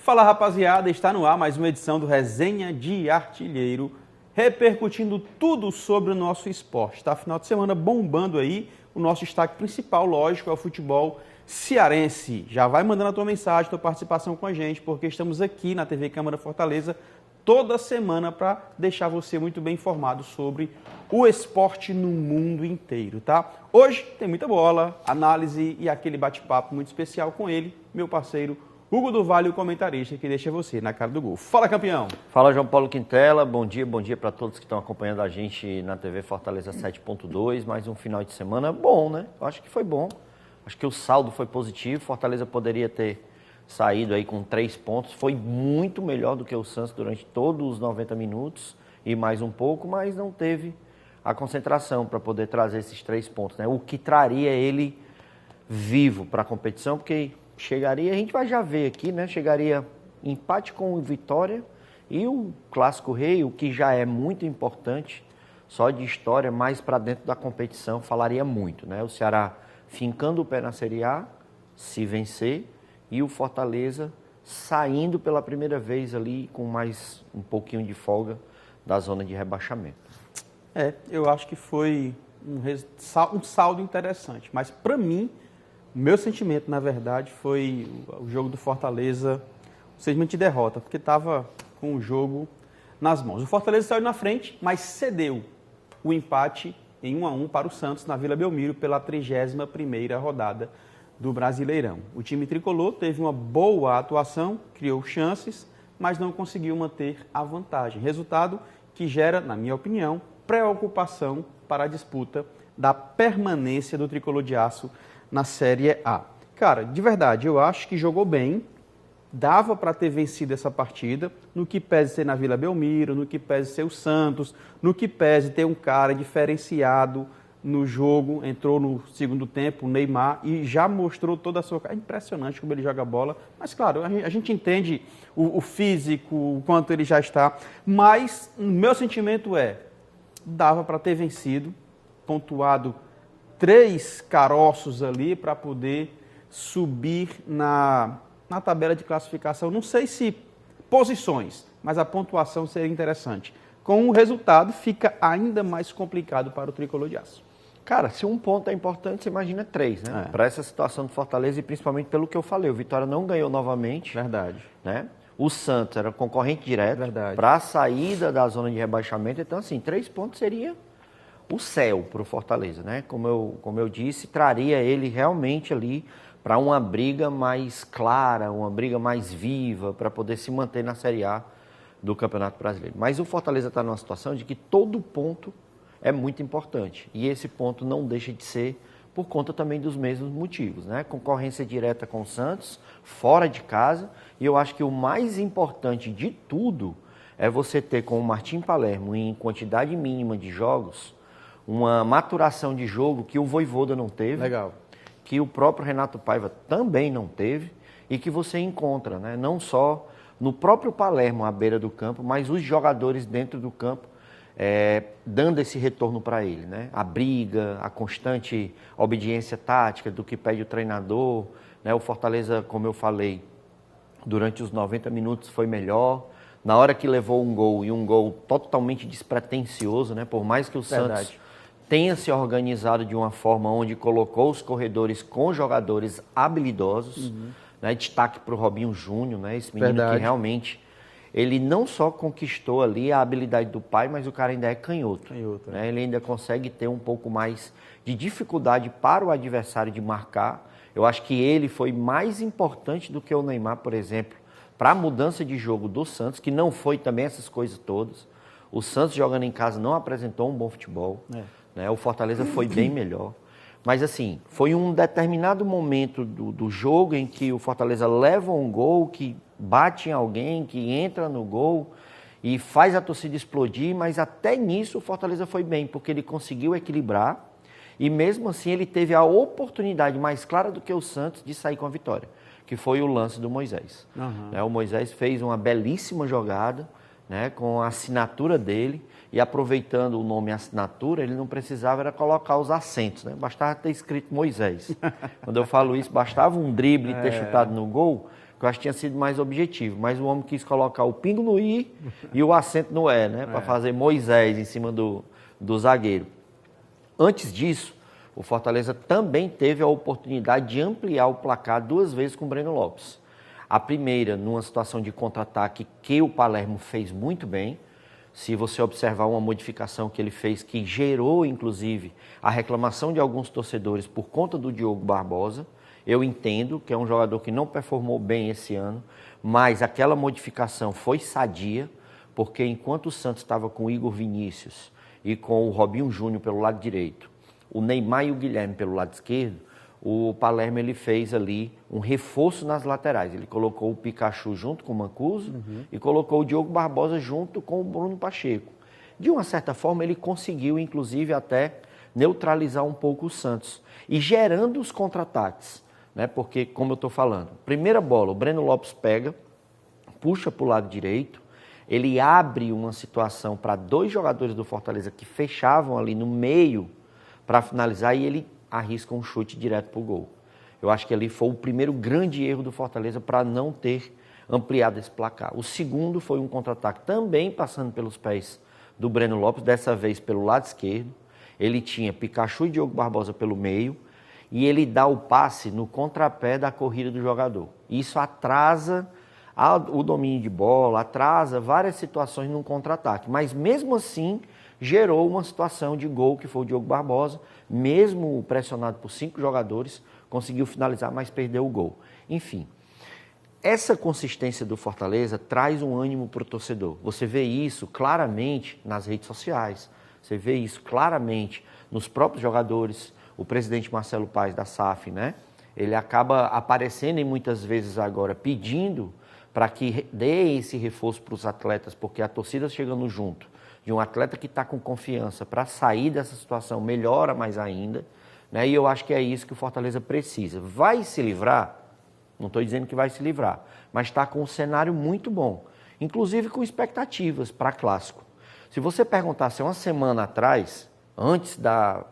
Fala rapaziada, está no ar mais uma edição do Resenha de Artilheiro, repercutindo tudo sobre o nosso esporte. Tá final de semana bombando aí, o nosso destaque principal, lógico, é o futebol cearense. Já vai mandando a tua mensagem, tua participação com a gente, porque estamos aqui na TV Câmara Fortaleza toda semana para deixar você muito bem informado sobre o esporte no mundo inteiro, tá? Hoje tem muita bola, análise e aquele bate-papo muito especial com ele, meu parceiro Hugo do Vale, o comentarista que deixa você na cara do gol. Fala, campeão! Fala, João Paulo Quintela. Bom dia para todos que estão acompanhando a gente na TV Fortaleza 7.2. Mais um final de semana bom, né? Eu acho que foi bom. Acho que o saldo foi positivo. Fortaleza poderia ter saído aí com 3 pontos. Foi muito melhor do que o Santos durante todos os 90 minutos e mais um pouco, mas não teve a concentração para poder trazer esses 3 pontos, né? O que traria ele vivo para a competição, porque chegaria, a gente vai já ver aqui, né? Chegaria empate com o Vitória e o Clássico Rei, o que já é muito importante, só de história, mais para dentro da competição, falaria muito, né? O Ceará fincando o pé na Série A, se vencer, e o Fortaleza saindo pela primeira vez ali com mais um pouquinho de folga da zona de rebaixamento. Eu acho que foi um saldo interessante, mas para mim, o meu sentimento, na verdade, foi o jogo do Fortaleza, um sentimento de derrota, porque estava com o jogo nas mãos. O Fortaleza saiu na frente, mas cedeu o empate em 1-1 para o Santos na Vila Belmiro pela 31ª rodada do Brasileirão. O time tricolor teve uma boa atuação, criou chances, mas não conseguiu manter a vantagem. Resultado que gera, na minha opinião, preocupação para a disputa da permanência do tricolor de aço na Série A. Cara, de verdade, eu acho que jogou bem, dava para ter vencido essa partida, no que pese ser na Vila Belmiro, no que pese ser o Santos, no que pese ter um cara diferenciado no jogo, entrou no segundo tempo, o Neymar, e já mostrou toda a sua... É impressionante como ele joga bola, mas claro, a gente entende o físico, o quanto ele já está, mas o meu sentimento dava para ter vencido, pontuado 3 caroços ali para poder subir na tabela de classificação. Não sei se posições, mas a pontuação seria interessante. Com o resultado, fica ainda mais complicado para o tricolor de aço. Cara, se um ponto é importante, você imagina 3, né? Para essa situação do Fortaleza e principalmente pelo que eu falei, o Vitória não ganhou novamente. Verdade. Né? O Santos era concorrente direto para a saída da zona de rebaixamento. Então, assim, 3 pontos seria o céu para o Fortaleza, né? Como eu disse, traria ele realmente ali para uma briga mais clara, uma briga mais viva, para poder se manter na Série A do Campeonato Brasileiro. Mas o Fortaleza está numa situação de que todo ponto é muito importante. E esse ponto não deixa de ser por conta também dos mesmos motivos, né? Concorrência direta com o Santos, fora de casa. E eu acho que o mais importante de tudo é você ter com o Martim Palermo, em quantidade mínima de jogos, uma maturação de jogo que o Vojvoda não teve. Legal. Que o próprio Renato Paiva também não teve e que você encontra, né? Não só no próprio Palermo, à beira do campo, mas os jogadores dentro do campo dando esse retorno para ele, né? A briga, a constante obediência tática do que pede o treinador, né? O Fortaleza, como eu falei, durante os 90 minutos foi melhor. Na hora que levou um gol, e um gol totalmente despretensioso, né? Por mais que o Santos tenha se organizado de uma forma onde colocou os corredores com jogadores habilidosos, né? Destaque para o Robinho Júnior, né? Esse menino que realmente, ele não só conquistou ali a habilidade do pai, mas o cara ainda é canhoto. Né? Ele ainda consegue ter um pouco mais de dificuldade para o adversário de marcar. Eu acho que ele foi mais importante do que o Neymar, por exemplo, para a mudança de jogo do Santos, que não foi também essas coisas todas. O Santos jogando em casa não apresentou um bom futebol. Né? O Fortaleza foi bem melhor. Mas assim, foi um determinado momento do jogo em que o Fortaleza leva um gol, que bate em alguém, que entra no gol e faz a torcida explodir, mas até nisso o Fortaleza foi bem, porque ele conseguiu equilibrar e mesmo assim ele teve a oportunidade mais clara do que o Santos de sair com a vitória, que foi o lance do Moisés. O Moisés fez uma belíssima jogada, né, com a assinatura dele, e aproveitando o nome assinatura, ele não precisava era colocar os acentos, né? Bastava ter escrito Moisés. Quando eu falo isso, bastava um drible e ter chutado no gol, que eu acho que tinha sido mais objetivo, mas o homem quis colocar o pingo no i e o acento no e, né? Para fazer Moisés em cima do zagueiro. Antes disso, o Fortaleza também teve a oportunidade de ampliar o placar 2 vezes com o Breno Lopes. A primeira, numa situação de contra-ataque que o Palermo fez muito bem. Se você observar uma modificação que ele fez, que gerou, inclusive, a reclamação de alguns torcedores por conta do Diogo Barbosa. Eu entendo que é um jogador que não performou bem esse ano, mas aquela modificação foi sadia, porque enquanto o Santos estava com o Igor Vinícius e com o Robinho Júnior pelo lado direito, o Neymar e o Guilherme pelo lado esquerdo, o Palermo ele fez ali um reforço nas laterais. Ele colocou o Pikachu junto com o Mancuso e colocou o Diogo Barbosa junto com o Bruno Pacheco. De uma certa forma, ele conseguiu, inclusive, até neutralizar um pouco o Santos e gerando os contra-ataques, né? Porque, como eu estou falando, primeira bola, o Breno Lopes pega, puxa para o lado direito, ele abre uma situação para 2 jogadores do Fortaleza que fechavam ali no meio para finalizar e ele arrisca um chute direto para o gol. Eu acho que ali foi o primeiro grande erro do Fortaleza para não ter ampliado esse placar. O segundo foi um contra-ataque também passando pelos pés do Breno Lopes, dessa vez pelo lado esquerdo. Ele tinha Pikachu e Diogo Barbosa pelo meio e ele dá o passe no contrapé da corrida do jogador. Isso atrasa o domínio de bola, atrasa várias situações num contra-ataque, mas mesmo assim gerou uma situação de gol que foi o Diogo Barbosa, mesmo pressionado por 5 jogadores, conseguiu finalizar, mas perdeu o gol. Enfim, essa consistência do Fortaleza traz um ânimo para o torcedor. Você vê isso claramente nas redes sociais, você vê isso claramente nos próprios jogadores. O presidente Marcelo Paes da SAF, né? Ele acaba aparecendo e muitas vezes agora pedindo para que dê esse reforço para os atletas, porque a torcida chegando junto de um atleta que está com confiança para sair dessa situação melhora mais ainda, né? E eu acho que é isso que o Fortaleza precisa. Vai se livrar? Não estou dizendo que vai se livrar, mas está com um cenário muito bom, inclusive com expectativas para clássico. Se você perguntasse uma semana atrás, antes da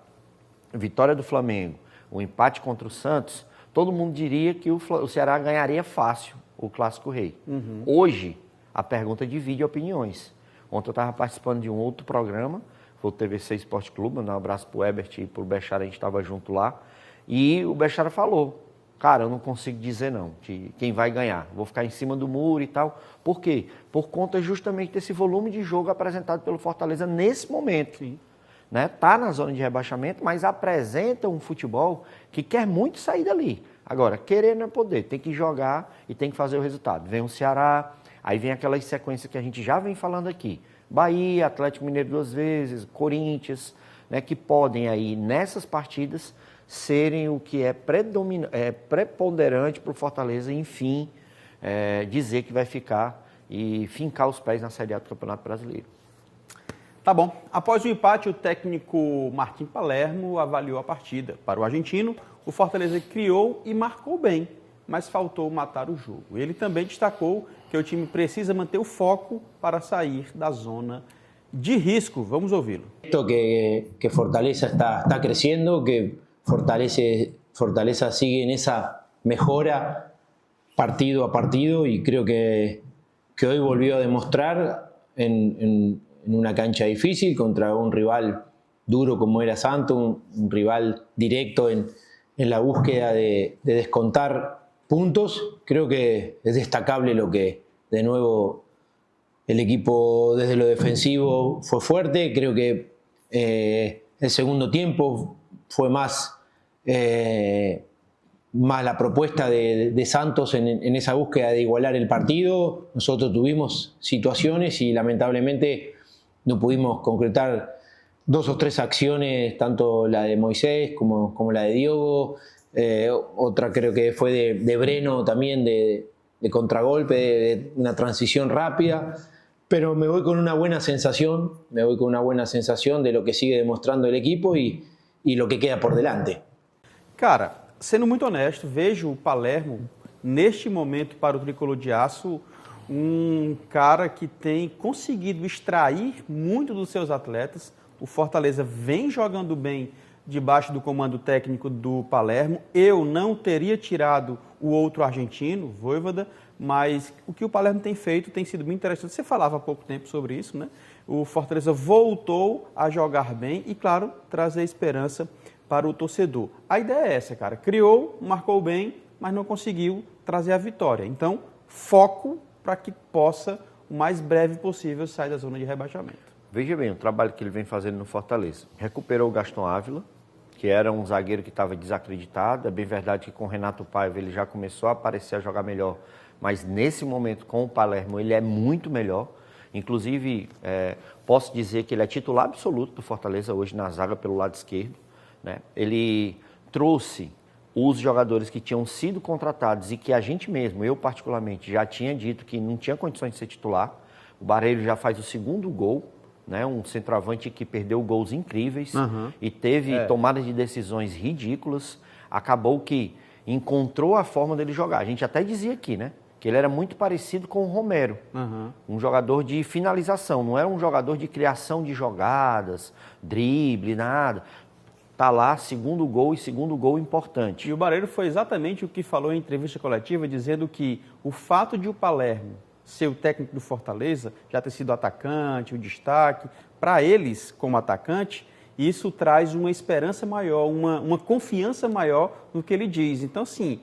vitória do Flamengo, o empate contra o Santos, todo mundo diria que o Ceará ganharia fácil o Clássico Rei. Hoje, a pergunta divide opiniões. Ontem eu estava participando de um outro programa, foi o TVC Esporte Clube, um abraço para o Ebert e para o Bechara, a gente estava junto lá, e o Bechara falou, cara, eu não consigo dizer não, de quem vai ganhar, vou ficar em cima do muro e tal. Por quê? Por conta justamente desse volume de jogo apresentado pelo Fortaleza nesse momento. Sim. Né? Tá na zona de rebaixamento, mas apresenta um futebol que quer muito sair dali. Agora, querer não é poder, tem que jogar e tem que fazer o resultado. Vem o Ceará, aí vem aquela sequência que a gente já vem falando aqui. Bahia, Atlético Mineiro 2 vezes, Corinthians, né, que podem aí nessas partidas serem o que é preponderante para o Fortaleza, enfim, dizer que vai ficar e fincar os pés na Série A do Campeonato Brasileiro. Tá bom. Após o empate, o técnico Martim Palermo avaliou a partida. Para o argentino, o Fortaleza criou e marcou bem, mas faltou matar o jogo. Ele também destacou que o time precisa manter o foco para sair da zona de risco. Vamos ouvi-lo. Que Fortaleza está crescendo, que Fortaleza sigue en esa mejora partido a partido y creo que hoy volvió a demostrar en una cancha difícil contra un rival duro como era Santos, un rival directo en la búsqueda de descontar puntos. Creo que es destacable lo que de nuevo el equipo desde lo defensivo fue fuerte. Creo que el segundo tiempo fue más la propuesta de Santos en esa búsqueda de igualar el partido. Nosotros tuvimos situaciones y lamentablemente no pudimos concretar 2 o 3 acciones, tanto la de Moisés como la de Diogo. Otra creo que fue de Breno también, de contragolpe, de una transición rápida. Pero me voy con una buena sensación, de lo que sigue demostrando el equipo y lo que queda por delante. Cara, sendo muito honesto, vejo o Palermo, neste momento, para o Tricolor de Aço, um cara que tem conseguido extrair muito dos seus atletas. O Fortaleza vem jogando bem debaixo do comando técnico do Palermo. Eu não teria tirado o outro argentino, Vojvoda, mas o que o Palermo tem feito tem sido muito interessante. Você falava há pouco tempo sobre isso, né? O Fortaleza voltou a jogar bem e, claro, trazer esperança para o torcedor. A ideia é essa, cara. Criou, marcou bem, mas não conseguiu trazer a vitória. Então, foco para que possa, o mais breve possível, sair da zona de rebaixamento. Veja bem o trabalho que ele vem fazendo no Fortaleza. Recuperou o Gaston Ávila, que era um zagueiro que estava desacreditado. É bem verdade que com o Renato Paiva ele já começou a aparecer, a jogar melhor, mas nesse momento com o Palermo ele é muito melhor. Inclusive, posso dizer que ele é titular absoluto do Fortaleza hoje na zaga pelo lado esquerdo, né? Ele trouxe os jogadores que tinham sido contratados e que a gente mesmo, eu particularmente, já tinha dito que não tinha condições de ser titular. O Barreiro já faz o segundo gol, né? Um centroavante que perdeu gols incríveis e teve tomadas de decisões ridículas. Acabou que encontrou a forma dele jogar. A gente até dizia aqui, né? Que ele era muito parecido com o Romero, um jogador de finalização, não era um jogador de criação de jogadas, drible, nada. Tá lá, segundo gol importante. E o Barreiro foi exatamente o que falou em entrevista coletiva, dizendo que o fato de o Palermo ser o técnico do Fortaleza, já ter sido atacante, o destaque, para eles, como atacante, isso traz uma esperança maior, uma confiança maior no que ele diz. Então, assim,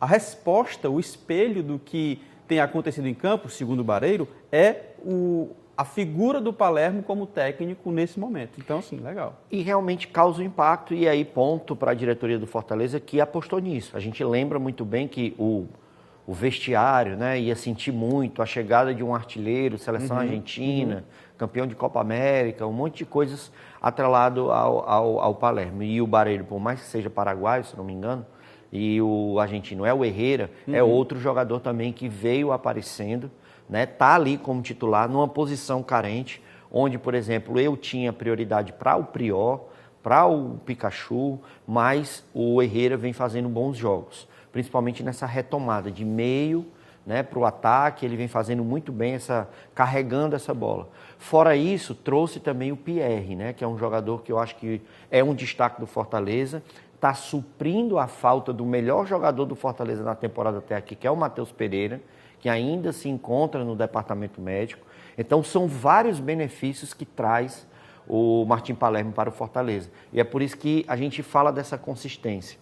a resposta, o espelho do que tem acontecido em campo, segundo o Barreiro, é a figura do Palermo como técnico nesse momento. Então, assim, legal. E realmente causa um impacto, e aí ponto para a diretoria do Fortaleza que apostou nisso. A gente lembra muito bem que o vestiário, né, ia sentir muito a chegada de um artilheiro, seleção argentina, campeão de Copa América, um monte de coisas atrelado ao Palermo. E o Barreiro, por mais que seja paraguaio, se não me engano, e o argentino é o Herrera, é outro jogador também que veio aparecendo, né, tá ali como titular numa posição carente, onde, por exemplo, eu tinha prioridade para o Prior, para o Pikachu, mas o Herrera vem fazendo bons jogos, principalmente nessa retomada de meio, né, para o ataque, ele vem fazendo muito bem, carregando essa bola. Fora isso, trouxe também o Pierre, né, que é um jogador que eu acho que é um destaque do Fortaleza, está suprindo a falta do melhor jogador do Fortaleza na temporada até aqui, que é o Matheus Pereira, que ainda se encontra no departamento médico. Então, são vários benefícios que traz o Martim Palermo para o Fortaleza. E é por isso que a gente fala dessa consistência.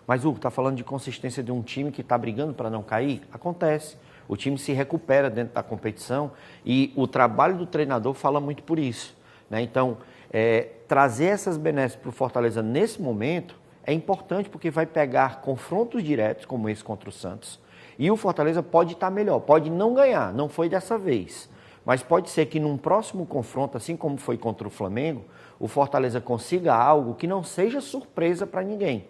Mas, Hugo, está falando de consistência de um time que está brigando para não cair? Acontece. O time se recupera dentro da competição e o trabalho do treinador fala muito por isso, né? Então, trazer essas benesses para o Fortaleza nesse momento é importante porque vai pegar confrontos diretos, como esse contra o Santos, e o Fortaleza pode estar melhor, pode não ganhar, não foi dessa vez, mas pode ser que num próximo confronto, assim como foi contra o Flamengo, o Fortaleza consiga algo que não seja surpresa para ninguém.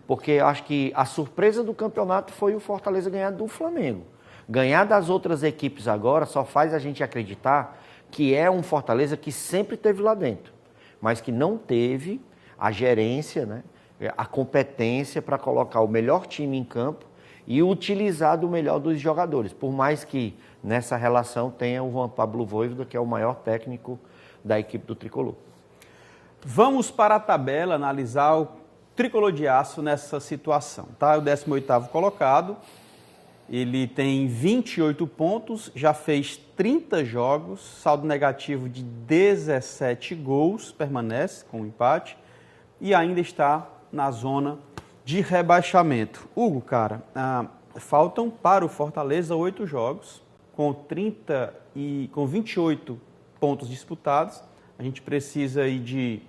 Porque eu acho que a surpresa do campeonato foi o Fortaleza ganhar do Flamengo. Ganhar das outras equipes agora só faz a gente acreditar que é um Fortaleza que sempre esteve lá dentro, mas que não teve a gerência, né, a competência para colocar o melhor time em campo e utilizar do melhor dos jogadores. Por mais que nessa relação tenha o Juan Pablo Vojvoda, que é o maior técnico da equipe do Tricolor. Vamos para a tabela analisar o Tricolor de Aço nessa situação. Tá? O 18º colocado, ele tem 28 pontos, já fez 30 jogos, saldo negativo de 17 gols, permanece com o empate e ainda está na zona de rebaixamento. Hugo, cara, faltam para o Fortaleza 8 jogos, com 28 pontos disputados. A gente precisa aí de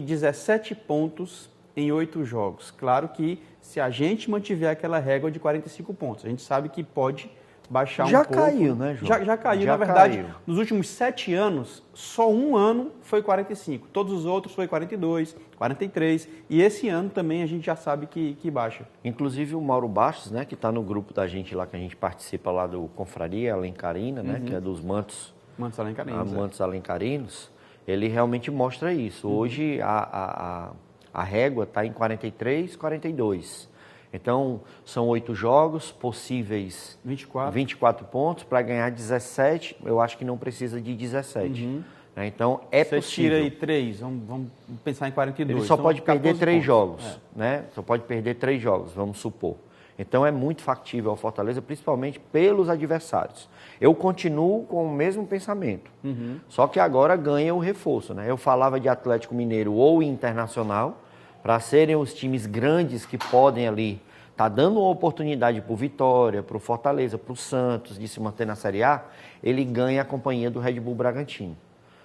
17 pontos em 8 jogos. Claro que se a gente mantiver aquela régua de 45 pontos, a gente sabe que pode baixar um pouco. Já caiu, né, João? Já caiu, na verdade. Nos últimos 7 anos, só um ano foi 45. Todos os outros foi 42, 43. E esse ano também a gente já sabe que baixa. Inclusive o Mauro Bastos, né, que está no grupo da gente lá, que a gente participa lá do Confraria Alencarina, né, que é dos Mantos Alencarinos. Mantos Alencarinos, ele realmente mostra isso. Hoje a régua está em 43, 42. Então, são 8 jogos, possíveis 24 pontos, para ganhar 17, eu acho que não precisa de 17. né? Então, é Você possível. tira aí 3, vamos pensar em 42. Ele só então, pode perder 14 3 pontos. jogos, né? Só pode perder 3 jogos, vamos supor. Então, é muito factível ao Fortaleza, principalmente pelos adversários. Eu continuo com o mesmo pensamento, só que agora ganha o reforço, né? Eu falava de Atlético Mineiro ou Internacional, para serem os times grandes que podem ali estar dando uma oportunidade para o Vitória, para o Fortaleza, para o Santos de se manter na Série A, ele ganha a companhia do Red Bull Bragantino.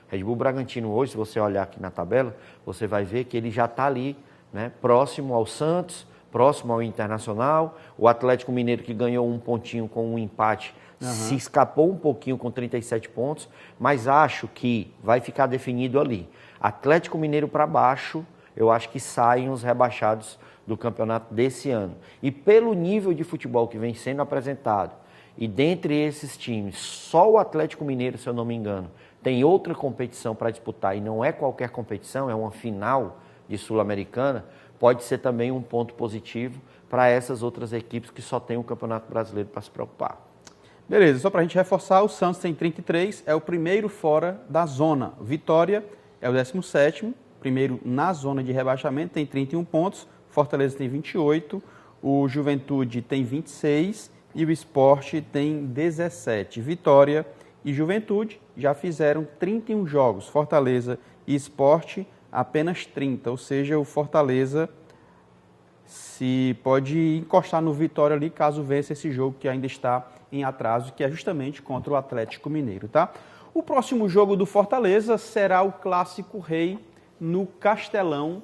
Red Bull Bragantino hoje, se você olhar aqui na tabela, você vai ver que ele já está ali, né, próximo ao Santos, próximo ao Internacional. O Atlético Mineiro, que ganhou um pontinho com um empate, se escapou um pouquinho com 37 pontos, mas acho que vai ficar definido ali. Atlético Mineiro para baixo, eu acho que saem os rebaixados do campeonato desse ano. E pelo nível de futebol que vem sendo apresentado, e dentre esses times, só o Atlético Mineiro, se eu não me engano, tem outra competição para disputar, e não é qualquer competição, é uma final de Sul-Americana, pode ser também um ponto positivo para essas outras equipes que só têm o Campeonato Brasileiro para se preocupar. Beleza, só para a gente reforçar, o Santos tem 33, é o primeiro fora da zona. Vitória é o 17º, primeiro na zona de rebaixamento, tem 31 pontos. Fortaleza tem 28, o Juventude tem 26 e o Sport tem 17. Vitória e Juventude já fizeram 31 jogos. Fortaleza e Sport apenas 30, ou seja, o Fortaleza se pode encostar no Vitória ali caso vença esse jogo que ainda está em atraso, que é justamente contra o Atlético Mineiro, tá? O próximo jogo do Fortaleza será o Clássico Rei no Castelão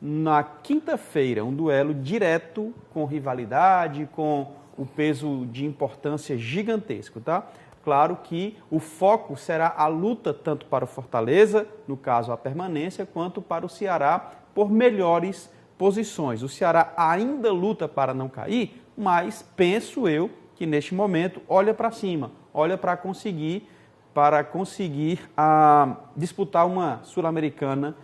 na quinta-feira, um duelo direto com rivalidade, com o peso de importância gigantesco, tá? Claro que o foco será a luta tanto para o Fortaleza, no caso a permanência, quanto para o Ceará por melhores posições. O Ceará ainda luta para não cair, mas penso eu que neste momento olha para cima, olha para conseguir disputar uma Sul-Americana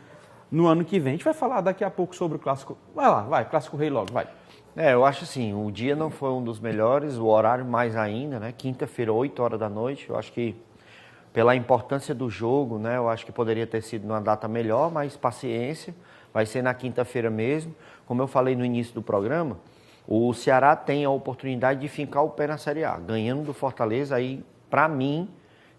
no ano que vem. A gente vai falar daqui a pouco sobre o Clássico. Vai lá, vai, Clássico Rei logo, vai. Eu acho assim, o dia não foi um dos melhores, o horário mais ainda, né? Quinta-feira, 8 horas da noite, eu acho que pela importância do jogo, né? Eu acho que poderia ter sido numa data melhor, mas paciência, vai ser na quinta-feira mesmo. Como eu falei no início do programa, o Ceará tem a oportunidade de fincar o pé na Série A. Ganhando do Fortaleza, aí, para mim,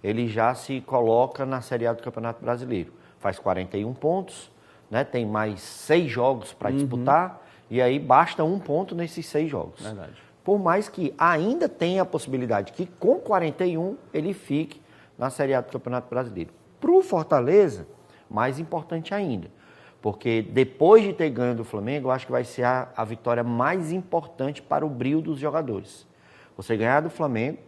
ele já se coloca na Série A do Campeonato Brasileiro. Faz 41 pontos, né? Tem mais 6 jogos para disputar, e aí basta um ponto nesses 6 jogos. Verdade. Por mais que ainda tenha a possibilidade que com 41 ele fique na Série A do Campeonato Brasileiro. Para o Fortaleza, mais importante ainda, porque depois de ter ganho do Flamengo, eu acho que vai ser a vitória mais importante para o brio dos jogadores. Você ganhar do Flamengo,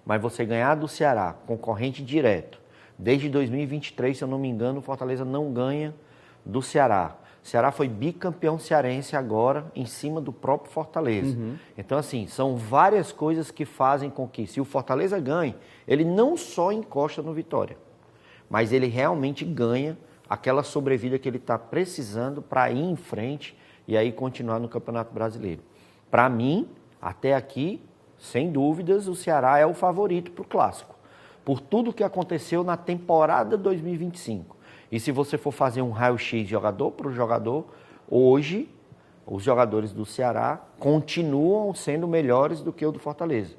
mas você ganhar do Ceará, concorrente direto. Desde 2023, se eu não me engano, o Fortaleza não ganha do Ceará. O Ceará foi bicampeão cearense agora, em cima do próprio Fortaleza. Então, assim, são várias coisas que fazem com que, se o Fortaleza ganhe, ele não só encosta no Vitória, mas ele realmente ganha aquela sobrevida que ele está precisando para ir em frente e aí continuar no Campeonato Brasileiro. Para mim, até aqui, sem dúvidas, o Ceará é o favorito para o Clássico, por tudo que aconteceu na temporada 2025. E se você for fazer um raio-x jogador por jogador, hoje os jogadores do Ceará continuam sendo melhores do que o do Fortaleza.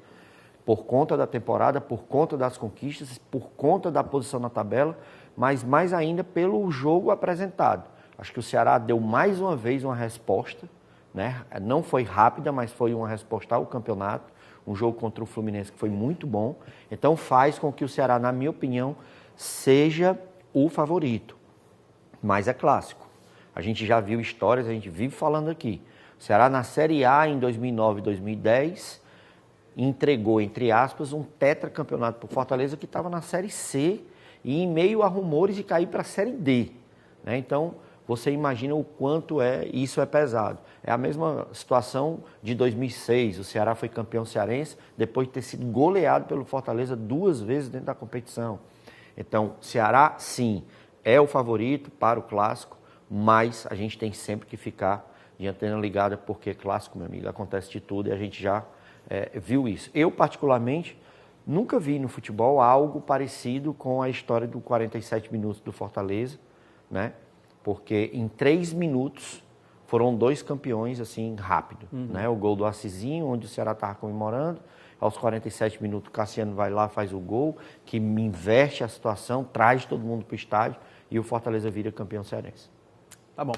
Por conta da temporada, por conta das conquistas, por conta da posição na tabela, mas mais ainda pelo jogo apresentado. Acho que o Ceará deu mais uma vez uma resposta, né? Não foi rápida, mas foi uma resposta ao campeonato. Um jogo contra o Fluminense que foi muito bom. Então faz com que o Ceará, na minha opinião, seja o favorito. Mas é clássico. A gente já viu histórias, a gente vive falando aqui. O Ceará na Série A em 2009 e 2010 entregou, entre aspas, um tetracampeonato para o Fortaleza que estava na Série C e em meio a rumores de cair para a Série D. Né? Então, você imagina o quanto isso é pesado. É a mesma situação de 2006. O Ceará foi campeão cearense depois de ter sido goleado pelo Fortaleza 2 vezes dentro da competição. Então, Ceará, sim, é o favorito para o Clássico, mas a gente tem sempre que ficar de antena ligada, porque Clássico, meu amigo, acontece de tudo e a gente já viu isso. Eu, particularmente, Nunca vi no futebol algo parecido com a história do 47 minutos do Fortaleza, né? Porque em 3 minutos foram 2 campeões, assim, rápido, né? O gol do Assisinho, onde o Ceará estava comemorando, aos 47 minutos o Cassiano vai lá, faz o gol, que inverte a situação, traz todo mundo para o estádio e o Fortaleza vira campeão cearense. Tá bom.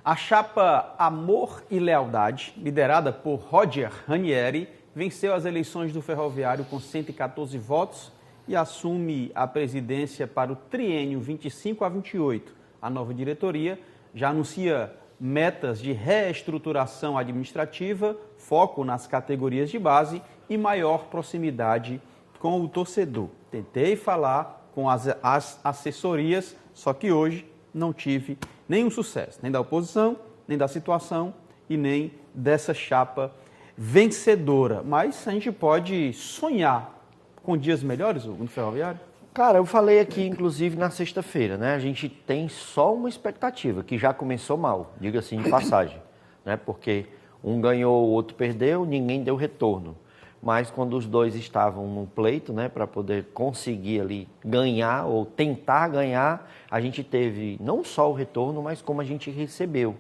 A chapa Amor e Lealdade, liderada por Roger Ranieri, venceu as eleições do Ferroviário com 114 votos e assume a presidência para o triênio 25 a 28. A nova diretoria já anuncia metas de reestruturação administrativa, foco nas categorias de base e maior proximidade com o torcedor. Tentei falar com as assessorias, só que hoje não tive nenhum sucesso, nem da oposição, nem da situação e nem dessa chapa vencedora. Mas a gente pode sonhar com dias melhores no Ferroviário? Cara, eu falei aqui, inclusive, na sexta-feira, né? A gente tem só uma expectativa, que já começou mal, diga-se de passagem, né? Porque um ganhou, o outro perdeu, ninguém deu retorno. Mas quando os dois estavam no pleito, né, para poder conseguir ali ganhar ou tentar ganhar, a gente teve não só o retorno, mas como a gente recebeu,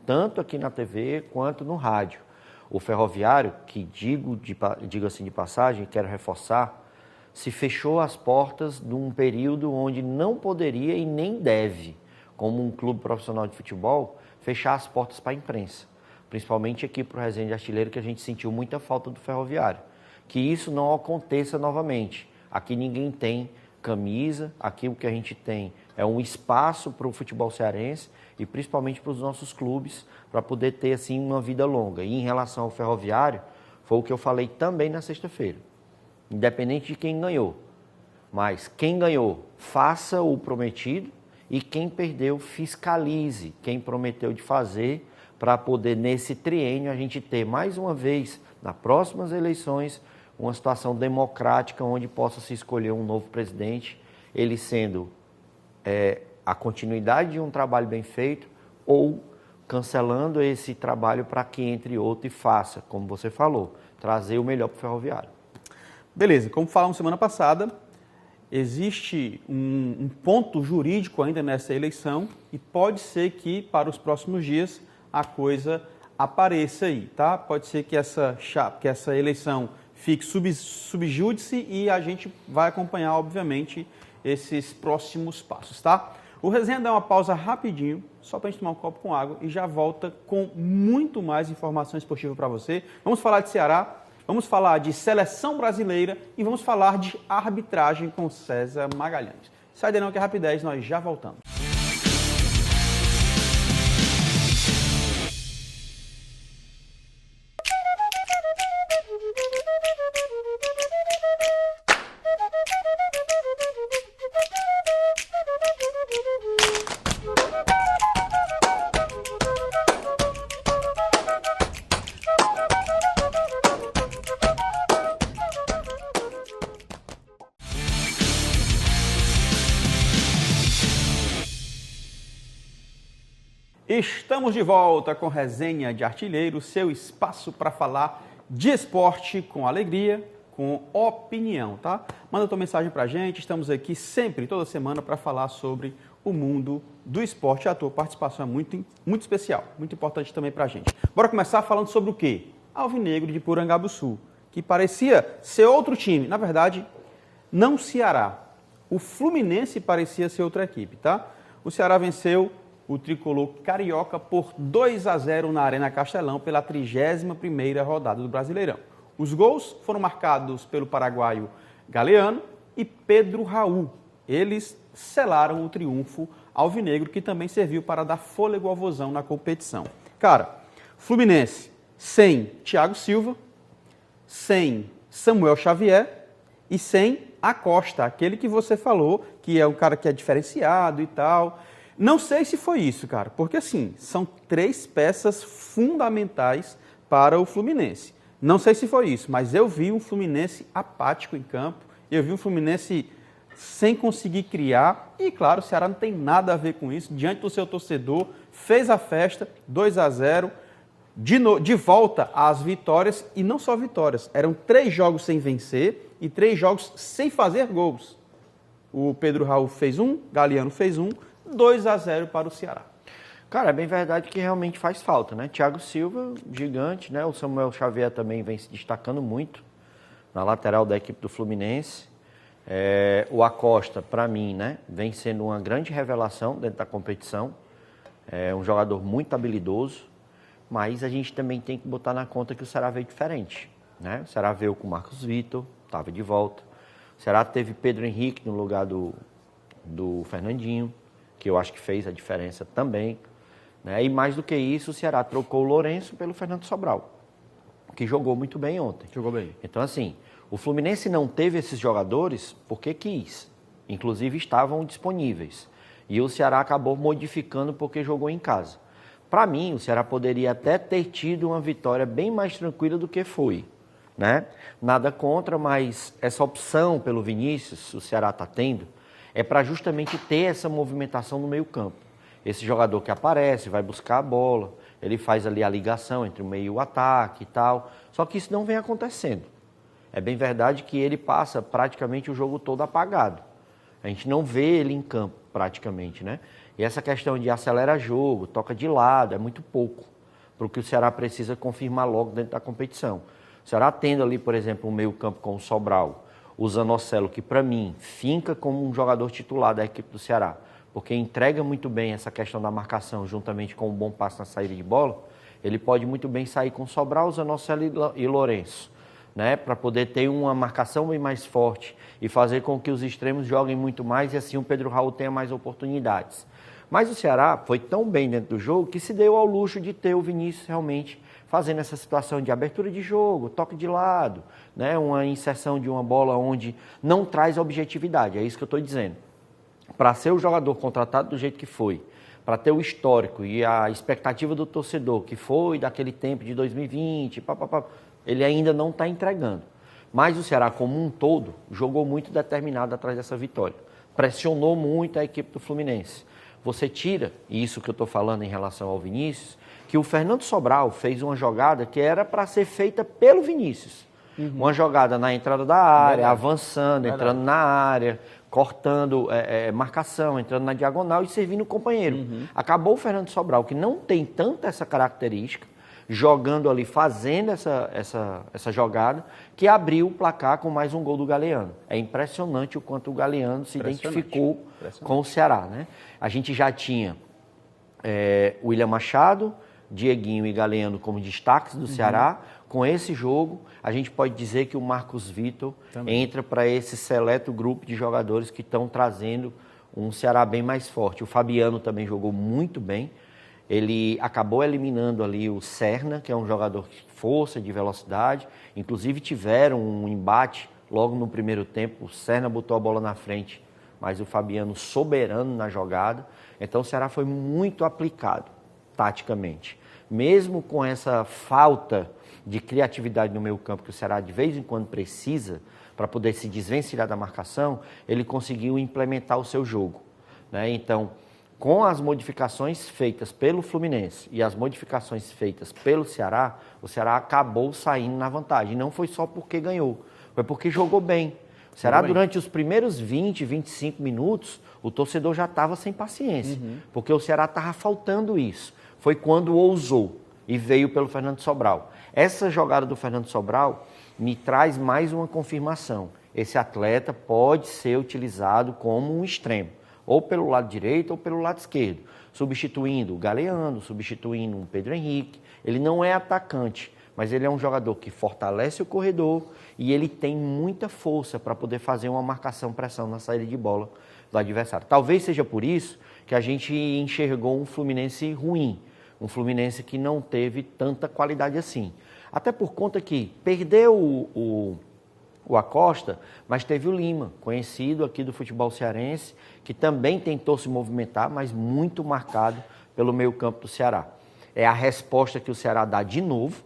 tanto aqui na TV quanto no rádio. O Ferroviário, que digo assim de passagem, quero reforçar, se fechou as portas de um período onde não poderia e nem deve, como um clube profissional de futebol, fechar as portas para a imprensa. Principalmente aqui para o Resenha de Artilheiro, que a gente sentiu muita falta do Ferroviário. Que isso não aconteça novamente. Aqui ninguém tem camisa, aqui o que a gente tem é um espaço para o futebol cearense e principalmente para os nossos clubes, para poder ter assim uma vida longa. E em relação ao Ferroviário, foi o que eu falei também na sexta-feira. Independente de quem ganhou, mas quem ganhou, faça o prometido e quem perdeu, fiscalize quem prometeu de fazer, para poder, nesse triênio, a gente ter, mais uma vez, nas próximas eleições, uma situação democrática onde possa se escolher um novo presidente, ele sendo a continuidade de um trabalho bem feito ou cancelando esse trabalho para que entre outro e faça, como você falou, trazer o melhor para o Ferroviário. Beleza, como falamos semana passada, existe um ponto jurídico ainda nessa eleição e pode ser que, para os próximos dias, a coisa apareça aí, tá? Pode ser que essa eleição fique subjúdice e a gente vai acompanhar, obviamente, esses próximos passos, tá? O Resenha dá uma pausa rapidinho, só para a gente tomar um copo com água e já volta com muito mais informação esportiva para você. Vamos falar de Ceará, vamos falar de seleção brasileira e vamos falar de arbitragem com César Magalhães. Sai daí não que é rapidez, nós já voltamos. Estamos de volta com Resenha de Artilheiro, seu espaço para falar de esporte com alegria, com opinião, tá? Manda tua mensagem para a gente, estamos aqui sempre, toda semana, para falar sobre o mundo do esporte. A tua participação é muito especial, muito importante também para a gente. Bora começar falando sobre o quê? Alvinegro de Porangabuçu, que parecia ser outro time, na verdade, não o Ceará. O Fluminense parecia ser outra equipe, tá? O Ceará venceu o tricolor carioca por 2-0 na Arena Castelão pela 31ª rodada do Brasileirão. Os gols foram marcados pelo paraguaio Galeano e Pedro Raul. Eles selaram o triunfo alvinegro, que também serviu para dar fôlego ao Vozão na competição. Cara, Fluminense sem Thiago Silva, sem Samuel Xavier e sem Acosta, aquele que você falou, que é um cara que é diferenciado e tal. Não sei se foi isso, cara, porque assim, são 3 peças fundamentais para o Fluminense. Não sei se foi isso, mas eu vi um Fluminense apático em campo, eu vi um Fluminense sem conseguir criar, e claro, o Ceará não tem nada a ver com isso, diante do seu torcedor, fez a festa, 2-0, de volta às vitórias, e não só vitórias, eram 3 jogos sem vencer, e 3 jogos sem fazer gols. O Pedro Raul fez um, Galeano fez um, 2-0 para o Ceará. Cara, é bem verdade que realmente faz falta, né? Thiago Silva, gigante, né? O Samuel Xavier também vem se destacando muito na lateral da equipe do Fluminense. O Acosta, para mim, né? Vem sendo uma grande revelação dentro da competição. É um jogador muito habilidoso, mas a gente também tem que botar na conta que o Ceará veio diferente, né? O Ceará veio com o Marcos Vitor, estava de volta. O Ceará teve Pedro Henrique no lugar do Fernandinho, que eu acho que fez a diferença também. Né? E mais do que isso, o Ceará trocou o Lourenço pelo Fernando Sobral, que jogou muito bem ontem. Jogou bem. Então, assim, o Fluminense não teve esses jogadores porque quis. Inclusive, estavam disponíveis. E o Ceará acabou modificando porque jogou em casa. Para mim, o Ceará poderia até ter tido uma vitória bem mais tranquila do que foi. Né? Nada contra, mas essa opção pelo Vinícius, o Ceará está tendo, é para justamente ter essa movimentação no meio-campo. Esse jogador que aparece, vai buscar a bola, ele faz ali a ligação entre o meio e o ataque e tal. Só que isso não vem acontecendo. É bem verdade que ele passa praticamente o jogo todo apagado. A gente não vê ele em campo praticamente, né? E essa questão de acelera jogo, toca de lado, é muito pouco para o que o Ceará precisa confirmar logo dentro da competição. O Ceará tendo ali, por exemplo, um meio-campo com o Sobral, o Zanocelo, que para mim finca como um jogador titular da equipe do Ceará, porque entrega muito bem essa questão da marcação juntamente com um bom passe na saída de bola, ele pode muito bem sair com Sobral, Zanocelo e Lourenço, né, para poder ter uma marcação bem mais forte e fazer com que os extremos joguem muito mais e assim o Pedro Raul tenha mais oportunidades. Mas o Ceará foi tão bem dentro do jogo que se deu ao luxo de ter o Vinícius realmente fazendo essa situação de abertura de jogo, toque de lado, né, uma inserção de uma bola onde não traz objetividade, é isso que eu estou dizendo. Para ser o jogador contratado do jeito que foi, para ter o histórico e a expectativa do torcedor, que foi daquele tempo de 2020, ele ainda não está entregando. Mas o Ceará, como um todo, jogou muito determinado atrás dessa vitória. Pressionou muito a equipe do Fluminense. Você tira, e isso que eu estou falando em relação ao Vinícius, que o Fernando Sobral fez uma jogada que era para ser feita pelo Vinícius. Uma jogada na entrada da área, avançando, entrando na área, cortando marcação, entrando na diagonal e servindo o companheiro. Acabou o Fernando Sobral, que não tem tanta essa característica, jogando ali, fazendo essa jogada, que abriu o placar com mais um gol do Galeano. É impressionante o quanto o Galeano se identificou com o Ceará. Né? A gente já tinha William Machado, Dieguinho e Galeano como destaques do Ceará. Com esse jogo, a gente pode dizer que o Marcos Vitor entra para esse seleto grupo de jogadores que estão trazendo um Ceará bem mais forte. O Fabiano também jogou muito bem. Ele acabou eliminando ali o Serna, que é um jogador de força, de velocidade. Inclusive tiveram um embate logo no primeiro tempo. O Serna botou a bola na frente, mas o Fabiano soberano na jogada. Então o Ceará foi muito aplicado, taticamente. Mesmo com essa falta de criatividade no meio campo que o Ceará de vez em quando precisa para poder se desvencilhar da marcação, ele conseguiu implementar o seu jogo. Né? Então, com as modificações feitas pelo Fluminense e as modificações feitas pelo Ceará, o Ceará acabou saindo na vantagem. Não foi só porque ganhou, foi porque jogou bem. O Ceará, durante os primeiros 20, 25 minutos, o torcedor já estava sem paciência, porque o Ceará estava faltando isso. Foi quando ousou e veio pelo Fernando Sobral. Essa jogada do Fernando Sobral me traz mais uma confirmação. Esse atleta pode ser utilizado como um extremo, ou pelo lado direito ou pelo lado esquerdo, substituindo o Galeano, substituindo o Pedro Henrique. Ele não é atacante, mas ele é um jogador que fortalece o corredor e ele tem muita força para poder fazer uma marcação-pressão na saída de bola do adversário. Talvez seja por isso que a gente enxergou um Fluminense ruim, um Fluminense que não teve tanta qualidade assim. Até por conta que perdeu o Acosta, mas teve o Lima, conhecido aqui do futebol cearense, que também tentou se movimentar, mas muito marcado pelo meio-campo do Ceará. É a resposta que o Ceará dá de novo,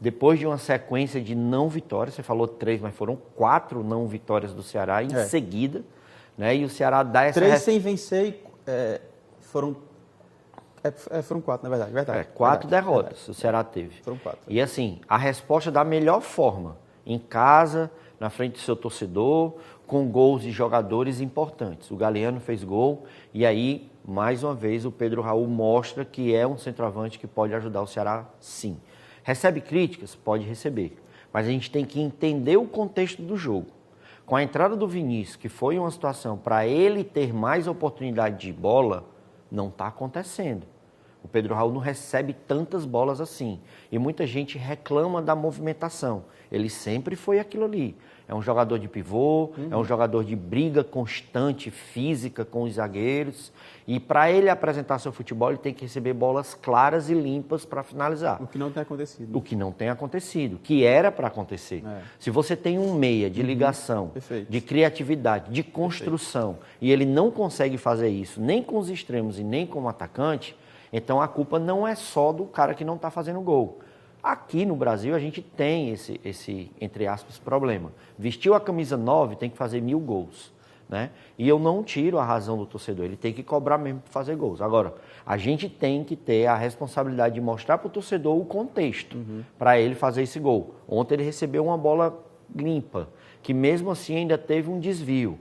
depois de uma sequência de não vitórias. Você falou 3, mas foram 4 não vitórias do Ceará em seguida. Né? E o Ceará dá essa... 3 sem vencer foram 4, na verdade. 4 derrotas o Ceará teve. Foram 4. E assim, a resposta da melhor forma, em casa, na frente do seu torcedor, com gols de jogadores importantes. O Galeano fez gol e aí, mais uma vez, o Pedro Raul mostra que é um centroavante que pode ajudar o Ceará, sim. Recebe críticas? Pode receber. Mas a gente tem que entender o contexto do jogo. Com a entrada do Vinícius, que foi uma situação para ele ter mais oportunidade de bola, não está acontecendo. O Pedro Raul não recebe tantas bolas assim. E muita gente reclama da movimentação. Ele sempre foi aquilo ali. É um jogador de pivô, é um jogador de briga constante, física com os zagueiros. E para ele apresentar seu futebol, ele tem que receber bolas claras e limpas para finalizar. O que não tem acontecido. O que não tem acontecido, que era para acontecer. Se você tem um meia de ligação, de criatividade, de construção, e ele não consegue fazer isso nem com os extremos e nem como atacante, então a culpa não é só do cara que não está fazendo gol. Aqui no Brasil a gente tem esse, entre aspas, problema. Vestiu a camisa 9, tem que fazer 1000 gols. Né? E eu não tiro a razão do torcedor, ele tem que cobrar mesmo para fazer gols. Agora, a gente tem que ter a responsabilidade de mostrar para o torcedor o contexto para ele fazer esse gol. Ontem ele recebeu uma bola limpa, que mesmo assim ainda teve um desvio.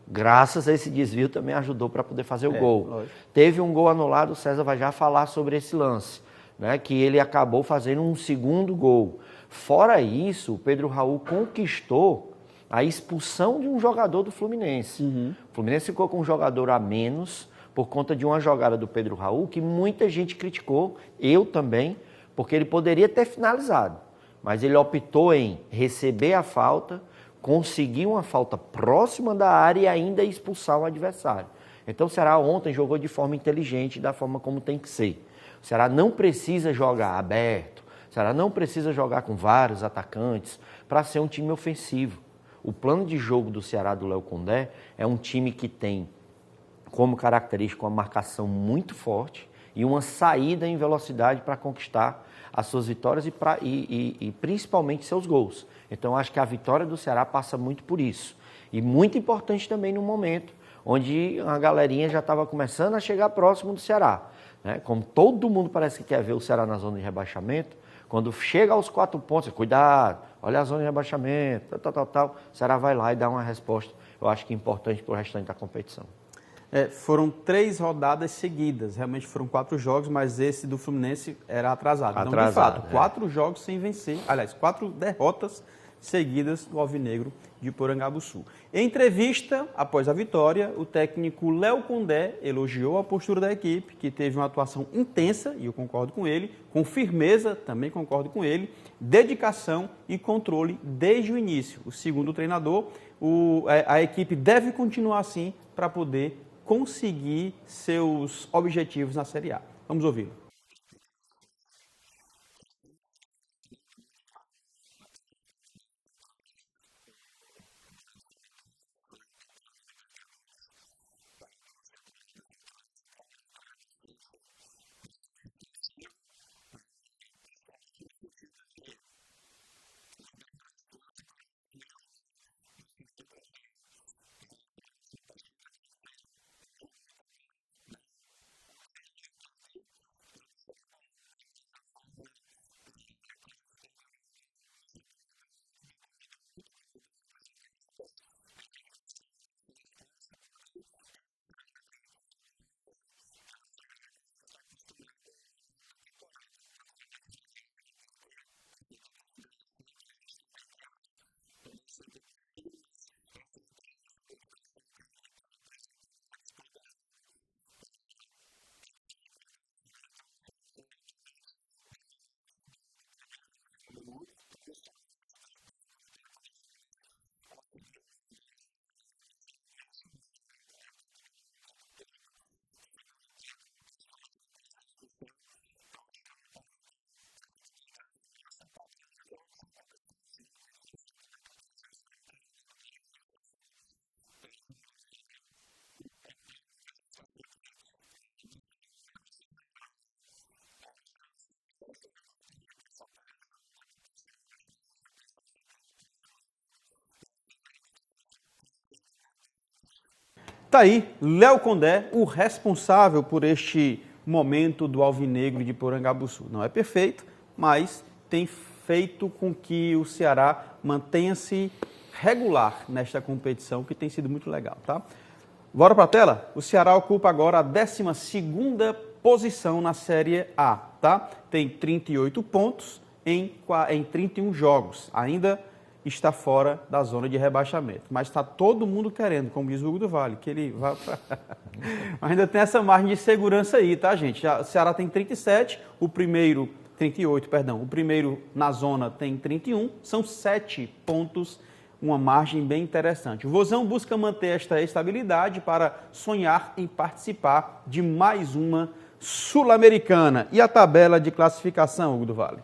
Graças a esse desvio também ajudou para poder fazer o gol. Lógico. Teve um gol anulado, o César vai já falar sobre esse lance, né? Que ele acabou fazendo um segundo gol. Fora isso, o Pedro Raul conquistou a expulsão de um jogador do Fluminense. O Fluminense ficou com um jogador a menos por conta de uma jogada do Pedro Raul que muita gente criticou, eu também, porque ele poderia ter finalizado. Mas ele optou em receber a falta, conseguir uma falta próxima da área e ainda expulsar o adversário. Então o Ceará ontem jogou de forma inteligente, da forma como tem que ser. O Ceará não precisa jogar aberto, o Ceará não precisa jogar com vários atacantes para ser um time ofensivo. O plano de jogo do Ceará do Léo Condé é um time que tem como característica uma marcação muito forte e uma saída em velocidade para conquistar as suas vitórias e principalmente seus gols. Então, acho que a vitória do Ceará passa muito por isso. E muito importante também no momento onde a galerinha já estava começando a chegar próximo do Ceará. Né? Como todo mundo parece que quer ver o Ceará na zona de rebaixamento, quando chega aos 4 pontos, cuidado, olha a zona de rebaixamento, tal, o Ceará vai lá e dá uma resposta, eu acho que importante para o restante da competição. Foram 3 rodadas seguidas, realmente foram 4 jogos, mas esse do Fluminense era atrasado. Então, de fato, 4 jogos sem vencer, aliás, 4 derrotas seguidas do Alvinegro de Porangabuçu. Em entrevista, após a vitória, o técnico Léo Condé elogiou a postura da equipe, que teve uma atuação intensa, e eu concordo com ele, com firmeza, também concordo com ele, dedicação e controle desde o início. O segundo treinador, a equipe deve continuar assim para poder conseguir seus objetivos na Série A. Vamos ouvi-lo. Tá aí, Léo Condé, o responsável por este momento do Alvinegro de Porangabuçu. Não é perfeito, mas tem feito com que o Ceará mantenha-se regular nesta competição, que tem sido muito legal, tá? Bora para a tela? O Ceará ocupa agora a 12ª posição na Série A, tá? Tem 38 pontos em 31 jogos. Ainda está fora da zona de rebaixamento. Mas está todo mundo querendo, como diz o Hugo do Vale, que ele vá para... Ainda tem essa margem de segurança aí, tá, gente? O Ceará tem 37, 38, perdão. O primeiro na zona tem 31, são 7 pontos, uma margem bem interessante. O Vozão busca manter esta estabilidade para sonhar em participar de mais uma Sul-Americana. E a tabela de classificação, Hugo do Vale?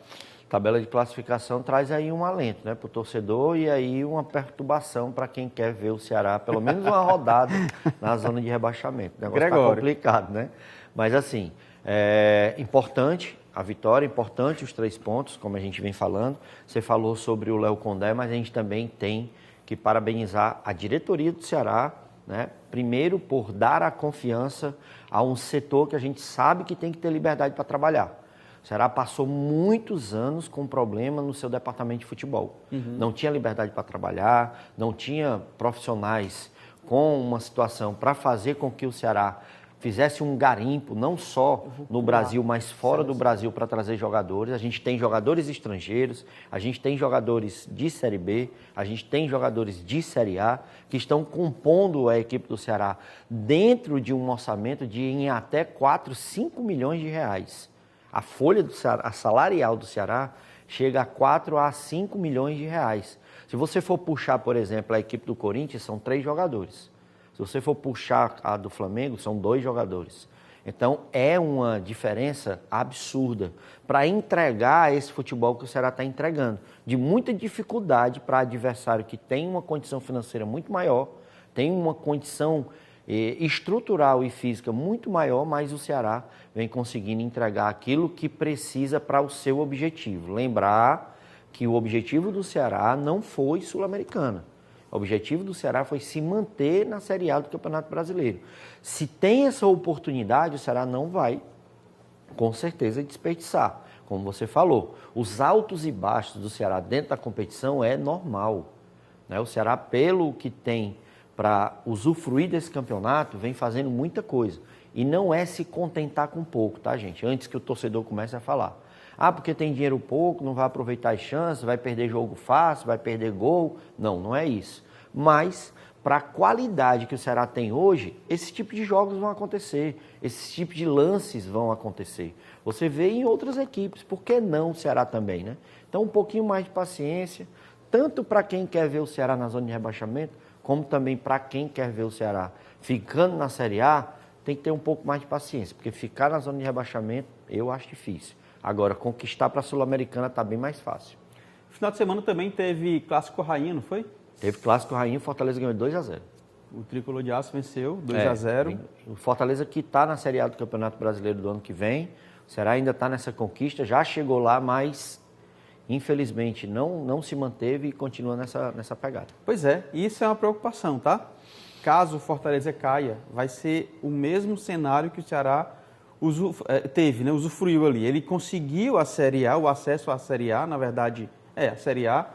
Tabela de classificação traz aí um alento, né, para o torcedor e aí uma perturbação para quem quer ver o Ceará, pelo menos uma rodada na zona de rebaixamento. O negócio está complicado, né? Mas assim, é importante a vitória, importante os 3 pontos, como a gente vem falando. Você falou sobre o Léo Condé, mas a gente também tem que parabenizar a diretoria do Ceará, né? Primeiro por dar a confiança a um setor que a gente sabe que tem que ter liberdade para trabalhar. O Ceará passou muitos anos com problema no seu departamento de futebol. Não tinha liberdade para trabalhar, não tinha profissionais com uma situação para fazer com que o Ceará fizesse um garimpo, não só no Brasil, mas fora do Brasil, para trazer jogadores. A gente tem jogadores estrangeiros, a gente tem jogadores de Série B, a gente tem jogadores de Série A, que estão compondo a equipe do Ceará dentro de um orçamento de em até 4, 5 milhões de reais. A folha do Ceará, a salarial do Ceará chega a 4 a 5 milhões de reais. Se você for puxar, por exemplo, a equipe do Corinthians, são 3 jogadores. Se você for puxar a do Flamengo, são 2 jogadores. Então, é uma diferença absurda para entregar esse futebol que o Ceará está entregando. De muita dificuldade para adversário que tem uma condição financeira muito maior, tem uma condição estrutural e física muito maior, mas o Ceará vem conseguindo entregar aquilo que precisa para o seu objetivo. Lembrar que o objetivo do Ceará não foi Sul-Americana. O objetivo do Ceará foi se manter na Série A do Campeonato Brasileiro. Se tem essa oportunidade, o Ceará não vai, com certeza, desperdiçar. Como você falou, os altos e baixos do Ceará dentro da competição é normal, né? O Ceará, pelo que tem para usufruir desse campeonato, vem fazendo muita coisa. E não é se contentar com pouco, tá, gente? Antes que o torcedor comece a falar. Ah, porque tem dinheiro pouco, não vai aproveitar as chances, vai perder jogo fácil, vai perder gol. Não, não é isso. Mas, para a qualidade que o Ceará tem hoje, esse tipo de jogos vão acontecer, esse tipo de lances vão acontecer. Você vê em outras equipes, por que não o Ceará também, né? Então, um pouquinho mais de paciência, tanto para quem quer ver o Ceará na zona de rebaixamento, como também para quem quer ver o Ceará ficando na Série A, tem que ter um pouco mais de paciência, porque ficar na zona de rebaixamento, eu acho difícil. Agora, conquistar para a Sul-Americana está bem mais fácil. No final de semana também teve Clássico Rainha, não foi? Teve Clássico Rainha, o Fortaleza ganhou 2-0. O Tricolor de Aço venceu 2-0. O Fortaleza que está na Série A do Campeonato Brasileiro do ano que vem, o Ceará ainda está nessa conquista, já chegou lá, mas infelizmente não se manteve e continua nessa pegada. Pois é, isso é uma preocupação, tá? Caso o Fortaleza caia, vai ser o mesmo cenário que o Ceará teve, né? Usufruiu ali. Ele conseguiu a Série A, o acesso à Série A, na verdade, a Série A,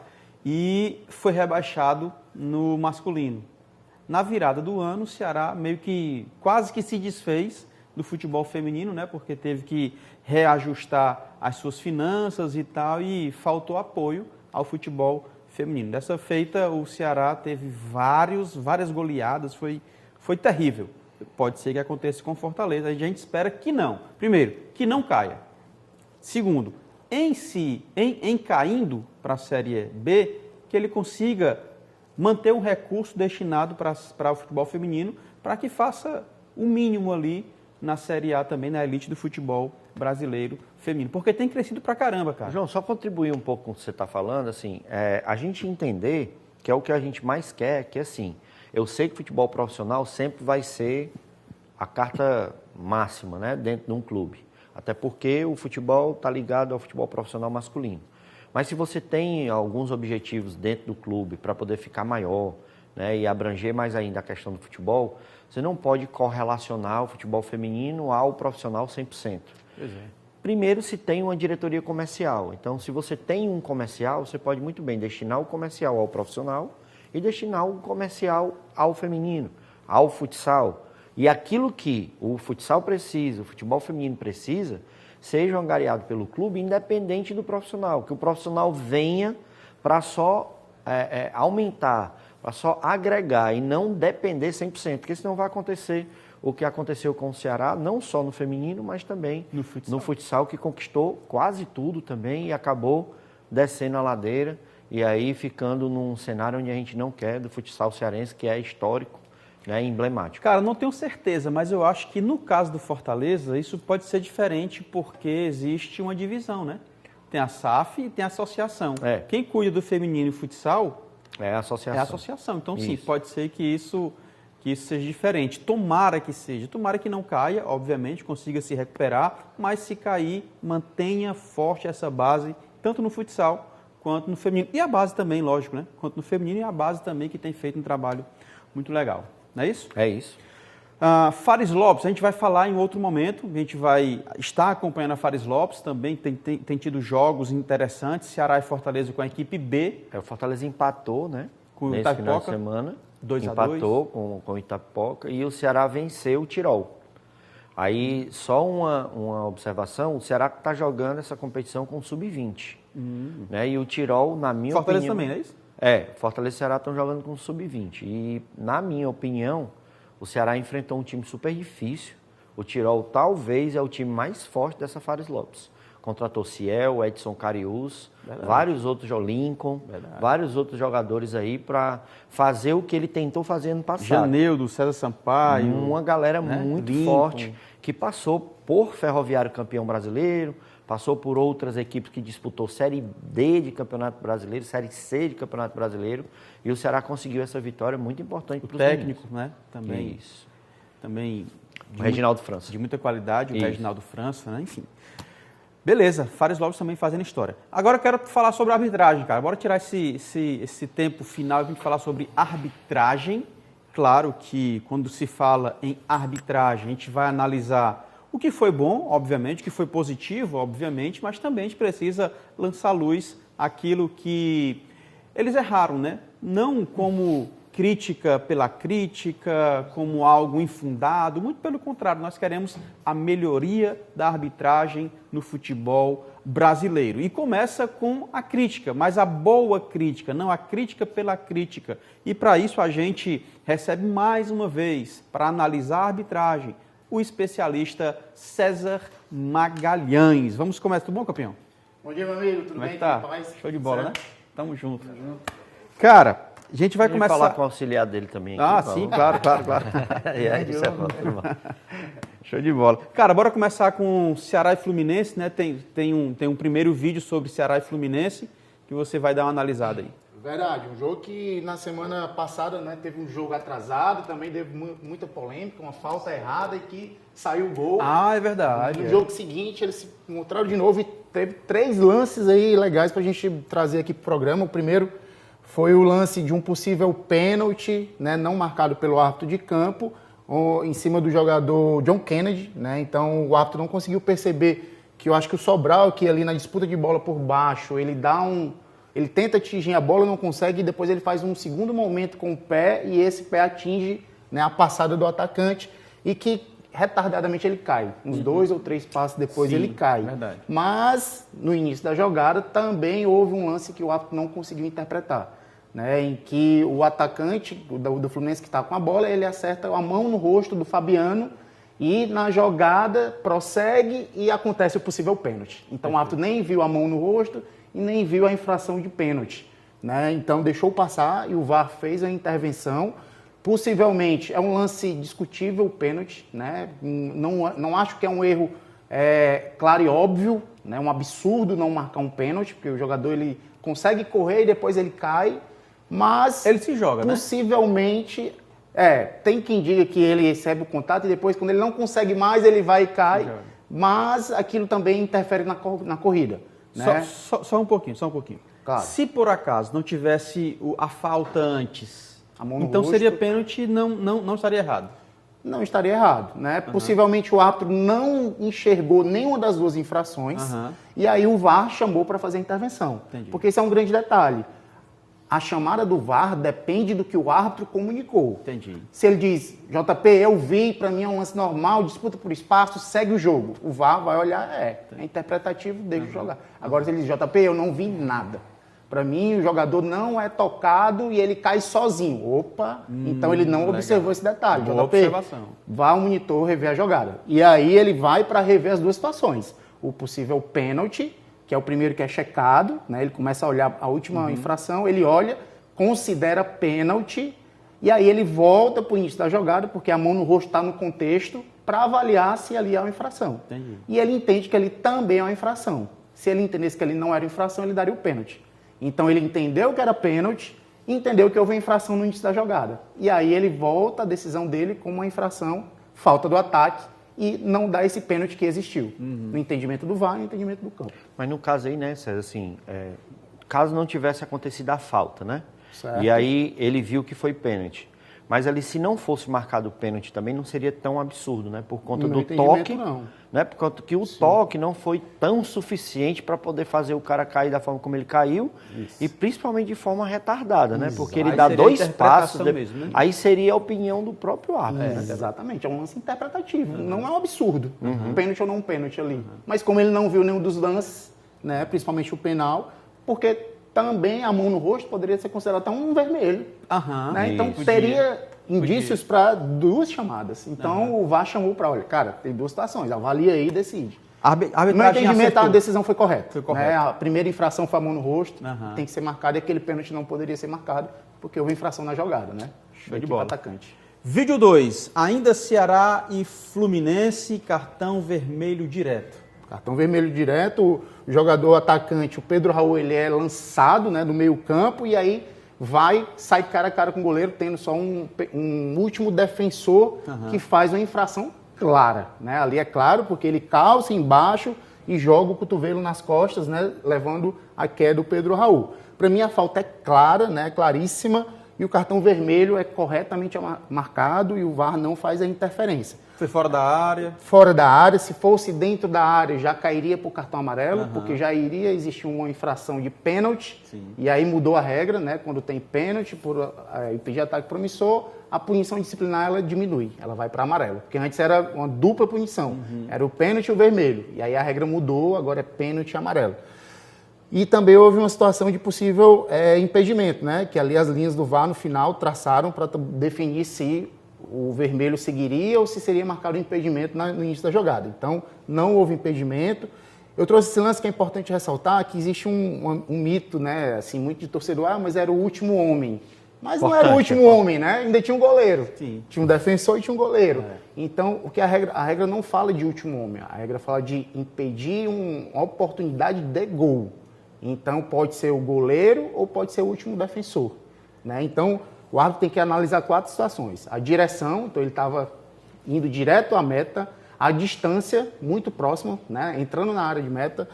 e foi rebaixado no masculino. Na virada do ano, o Ceará meio que quase que se desfez do futebol feminino, né? Porque teve que reajustar as suas finanças e tal, e faltou apoio ao futebol feminino. Dessa feita, o Ceará teve várias goleadas, foi terrível. Pode ser que aconteça com Fortaleza, a gente espera que não. Primeiro, que não caia. Segundo, em caindo para a Série B, que ele consiga manter um recurso destinado para o futebol feminino, para que faça o mínimo ali na Série A também, na elite do futebol brasileiro feminino. Porque tem crescido pra caramba, cara. João, só contribuir um pouco com o que você está falando, assim, a gente entender que é o que a gente mais quer, que assim, eu sei que futebol profissional sempre vai ser a carta máxima, né, dentro de um clube. Até porque o futebol está ligado ao futebol profissional masculino. Mas se você tem alguns objetivos dentro do clube para poder ficar maior, né, e abranger mais ainda a questão do futebol, você não pode correlacionar o futebol feminino ao profissional 100%. Pois é. Primeiro, se tem uma diretoria comercial. Então, se você tem um comercial, você pode muito bem destinar o comercial ao profissional e destinar o comercial ao feminino, ao futsal. E aquilo que o futsal precisa, o futebol feminino precisa, seja angariado pelo clube, independente do profissional. Que o profissional venha para só aumentar, para só agregar e não depender 100%, porque senão vai acontecer o que aconteceu com o Ceará, não só no feminino, mas também no futsal, que conquistou quase tudo também e acabou descendo a ladeira e aí ficando num cenário onde a gente não quer do futsal cearense, que é histórico, né, emblemático. Cara, não tenho certeza, mas eu acho que no caso do Fortaleza, isso pode ser diferente porque existe uma divisão, né? Tem a SAF e tem a associação. Quem cuida do feminino e futsal é a associação. É a associação. Então, sim, pode ser que isso seja diferente. Tomara que seja. Tomara que não caia, obviamente, consiga se recuperar, mas se cair, mantenha forte essa base, tanto no futsal quanto no feminino. E a base também, lógico, né? Quanto no feminino e a base também, que tem feito um trabalho muito legal. Não é isso? É isso. Fares Lopes, a gente vai falar em outro momento, a gente vai estar acompanhando a Fares Lopes, também tem tido jogos interessantes, Ceará e Fortaleza com a equipe B. O Fortaleza empatou, né? Com o nesse Itapipoca, final de semana. 2-2. Empatou com o Itapipoca e o Ceará venceu o Tirol. Aí, só uma observação, o Ceará está jogando essa competição com sub-20. Né? E o Tirol, na minha Fortaleza opinião... também, não é isso? Fortaleza e Ceará estão jogando com sub-20. E, na minha opinião, o Ceará enfrentou um time super difícil. O Tirol talvez é o time mais forte dessa Fares Lopes. Contratou Ciel, Edson Cariús, vários outros, Lincoln, vários outros jogadores aí para fazer o que ele tentou fazer ano passado. Janeudo, César Sampaio. Uma galera muito Lincoln. forte que passou por Ferroviário campeão brasileiro, passou por outras equipes que disputou Série D de Campeonato Brasileiro, Série C de Campeonato Brasileiro, e o Ceará conseguiu essa vitória muito importante para os técnico, né? Também. Isso. Também. O Reginaldo França. De muita qualidade, o Isso. Reginaldo França, né? Enfim. Beleza, Fares Lopes também fazendo história. Agora eu quero falar sobre arbitragem, cara. Bora tirar esse tempo final e a gente falar sobre arbitragem. Claro que quando se fala em arbitragem, a gente vai analisar o que foi bom, obviamente, o que foi positivo, obviamente, mas também a gente precisa lançar à luz aquilo que eles erraram, né? Não como crítica pela crítica, como algo infundado, muito pelo contrário, nós queremos a melhoria da arbitragem no futebol brasileiro. E começa com a crítica, mas a boa crítica, não a crítica pela crítica. E para isso a gente recebe mais uma vez, para analisar a arbitragem, o especialista César Magalhães. Vamos começar. Tudo bom, campeão? Bom dia, meu amigo. Tudo Como é bem? que tá? Tudo em paz? Show de bola, Certo? né? Tamo junto. Cara, a gente vai começar... falar com o auxiliar dele também. Sim, claro. E aí, tudo bom. Show de bola. Cara, bora começar com Ceará e Fluminense, né? Tem um primeiro vídeo sobre Ceará e Fluminense que você vai dar uma analisada aí. Verdade, um jogo que na semana passada, né, teve um jogo atrasado, também teve muita polêmica, uma falta errada e que saiu o gol. Ah, é verdade. No jogo seguinte, eles se encontraram de novo e teve 3 lances aí legais pra gente trazer aqui pro programa. O primeiro foi o lance de um possível pênalti, né, não marcado pelo árbitro de campo, em cima do jogador John Kennedy, né? Então o árbitro não conseguiu perceber que eu acho que o Sobral, que ali na disputa de bola por baixo, ele tenta atingir a bola, não consegue, e depois ele faz um segundo momento com o pé, e esse pé atinge, né, a passada do atacante, e que retardadamente ele cai. Uns 2 ou 3 passos depois ele cai. Verdade. Mas, no início da jogada, também houve um lance que o árbitro não conseguiu interpretar, né, em que o atacante do Fluminense que está com a bola, ele acerta a mão no rosto do Fabiano, e na jogada prossegue e acontece o possível pênalti. Então o árbitro nem viu a mão no rosto e nem viu a infração de pênalti, né? Então deixou passar e o VAR fez a intervenção. Possivelmente é um lance discutível o pênalti, né? Não acho que é um erro claro e óbvio, né? Um absurdo não marcar um pênalti, porque o jogador ele consegue correr e depois ele cai, mas ele se joga, possivelmente, tem quem diga que ele recebe o contato e depois quando ele não consegue mais ele vai e cai, mas aquilo também interfere na corrida. Né? Só um pouquinho. Claro. Se por acaso não tivesse a falta antes, então rosto, seria pênalti, não estaria errado. Não estaria errado, né? Possivelmente o árbitro não enxergou nenhuma das duas infrações e aí o VAR chamou para fazer a intervenção. Entendi. Porque esse é um grande detalhe. a chamada do VAR depende do que o árbitro comunicou. Entendi. Se ele diz, JP, eu vi, para mim é um lance normal, disputa por espaço, segue o jogo. O VAR vai olhar, é interpretativo, deixa jogar. Agora, se ele diz, JP, eu não vi nada. Para mim, o jogador não é tocado e ele cai sozinho. Opa, então ele não observou esse detalhe. Boa JP, observação. vá ao monitor rever a jogada. E aí ele vai para rever as duas situações. O possível pênalti, que é o primeiro que é checado, né? Ele começa a olhar a última infração, ele olha, considera pênalti, e aí ele volta para o início da jogada, porque a mão no rosto está no contexto, para avaliar se ali é uma infração. Entendi. E ele entende que ali também é uma infração. Se ele entendesse que ali não era infração, ele daria o pênalti. Então ele entendeu que era pênalti, entendeu que houve infração no início da jogada. E aí ele volta a decisão dele como uma infração, falta do ataque, e não dá esse pênalti que existiu. No entendimento do VAR e no entendimento do campo. Mas no caso aí, né, César, assim, caso não tivesse acontecido a falta, né? Certo. E aí ele viu que foi pênalti. Mas ali, se não fosse marcado o pênalti também, não seria tão absurdo, né? Por conta No do meu entendimento, toque, não. né? Por conta que o toque não foi tão suficiente para poder fazer o cara cair da forma como ele caiu. E principalmente de forma retardada, né? Porque ele Aí dá seria 2 interpretação passos, mesmo, né? aí seria a opinião do próprio árbitro. né? Exatamente, é um lance interpretativo, não é um absurdo, pênalti ou não pênalti ali. Mas como ele não viu nenhum dos lances, né, principalmente o penal, porque também a mão no rosto poderia ser considerada até um vermelho. Aham. Né? Então Podia. teria indícios para duas chamadas. Então o VAR chamou para, olha, cara, tem duas situações, avalia aí e decide. A No meu arbitragem entendimento, acertou. a decisão foi correta. Foi correta. Né? A primeira infração foi a mão no rosto, Aham. tem que ser marcada, e aquele pênalti não poderia ser marcado, porque houve infração na jogada, né? Show Da de equipe bola. atacante. Vídeo 2. Ainda Ceará e Fluminense, cartão vermelho direto. Cartão vermelho direto, o jogador atacante, o Pedro Raul, ele é lançado, né, do meio campo, e aí sai cara a cara com o goleiro, tendo só um último defensor que faz uma infração clara. Né? Ali é claro, porque ele calça embaixo e joga o cotovelo nas costas, né, levando a queda do Pedro Raul. Para mim, a falta é clara, né, claríssima, e o cartão vermelho é corretamente marcado e o VAR não faz a interferência. Foi fora da área. Fora da área, se fosse dentro da área, já cairia para o cartão amarelo, porque já iria existir uma infração de pênalti, e aí mudou a regra, né? Quando tem pênalti por impedir ataque promissor, a punição disciplinar ela diminui, ela vai para amarelo, porque antes era uma dupla punição, era o pênalti e o vermelho, e aí a regra mudou, agora é pênalti e amarelo. E também houve uma situação de possível impedimento, né? Que ali as linhas do VAR no final traçaram para definir se o vermelho seguiria ou se seria marcado o impedimento no início da jogada. Então, não houve impedimento. Eu trouxe esse lance que é importante ressaltar, que existe um mito, né, assim, muito de torcedor, mas era o último homem. Mas não era o último homem, né? Ainda tinha um goleiro. Sim. Tinha um defensor e tinha um goleiro. Então, o que a regra não fala de último homem, a regra fala de impedir uma oportunidade de gol. Então, pode ser o goleiro ou pode ser o último defensor. Né? Então, o árbitro tem que analisar 4 situações. A direção, então ele estava indo direto à meta, a distância, muito próxima, né? Entrando na área de meta,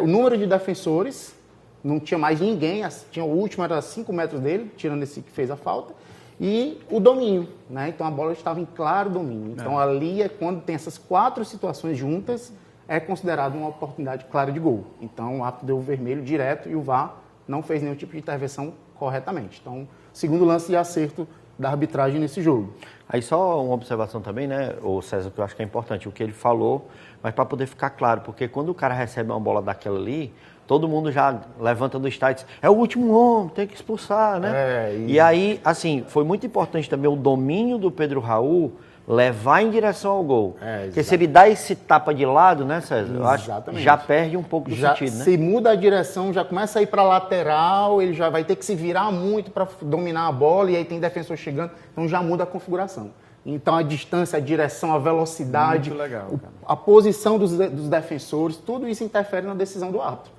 o número de defensores, não tinha mais ninguém, tinha o último, era 5 metros dele, tirando esse que fez a falta, e o domínio, né? Então a bola estava em claro domínio. Então ali é quando tem essas 4 situações juntas, é considerado uma oportunidade clara de gol. Então o árbitro deu o vermelho direto e o VAR não fez nenhum tipo de intervenção corretamente. Então, segundo lance de acerto da arbitragem nesse jogo. Aí só uma observação também, né, o César, que eu acho que é importante, o que ele falou, mas para poder ficar claro, porque quando o cara recebe uma bola daquela ali, todo mundo já levanta do estádio e diz, é o último homem, tem que expulsar, né? E aí, assim, foi muito importante também o domínio do Pedro Raul levar em direção ao gol. Porque se ele dá esse tapa de lado, né, César? Eu acho que já perde um pouco do sentido, né? Se muda a direção, já começa a ir para a lateral, ele já vai ter que se virar muito para dominar a bola, e aí tem defensor chegando, então já muda a configuração. Então a distância, a direção, a velocidade, Muito legal, a posição dos defensores, tudo isso interfere na decisão do árbitro.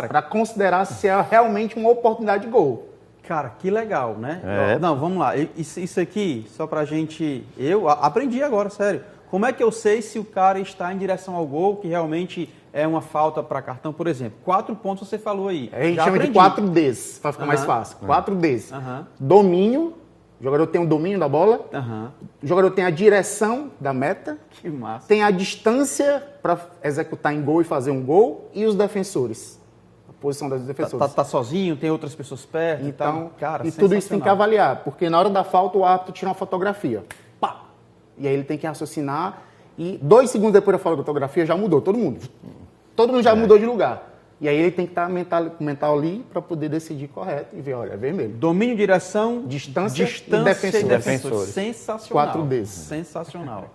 Para considerar se é realmente uma oportunidade de gol. Cara, que legal, né? Não, vamos lá. Isso aqui, só pra gente... Eu aprendi agora, sério. Como é que eu sei se o cara está em direção ao gol, que realmente é uma falta para cartão? Por exemplo, 4 pontos você falou aí. A gente chama de 4Ds, para ficar mais fácil. 4Ds. Domínio, o jogador tem o domínio da bola. O jogador tem a direção da meta. Que massa. Tem a distância para executar em gol e fazer um gol. E os defensores. posição dos defensores. Tá sozinho, tem outras pessoas perto e tal. Então, Cara, e tudo isso tem que sensacional. avaliar, porque na hora da falta o árbitro tira uma fotografia. Pá! E aí ele tem que raciocinar e 2 segundos depois da fotografia já mudou, todo mundo. Todo mundo já mudou de lugar. E aí ele tem que estar mental ali para poder decidir correto e ver, olha, é vermelho. Domínio, direção, Distância e defensor. Defensores. Sensacional. 4 vezes. Sensacional.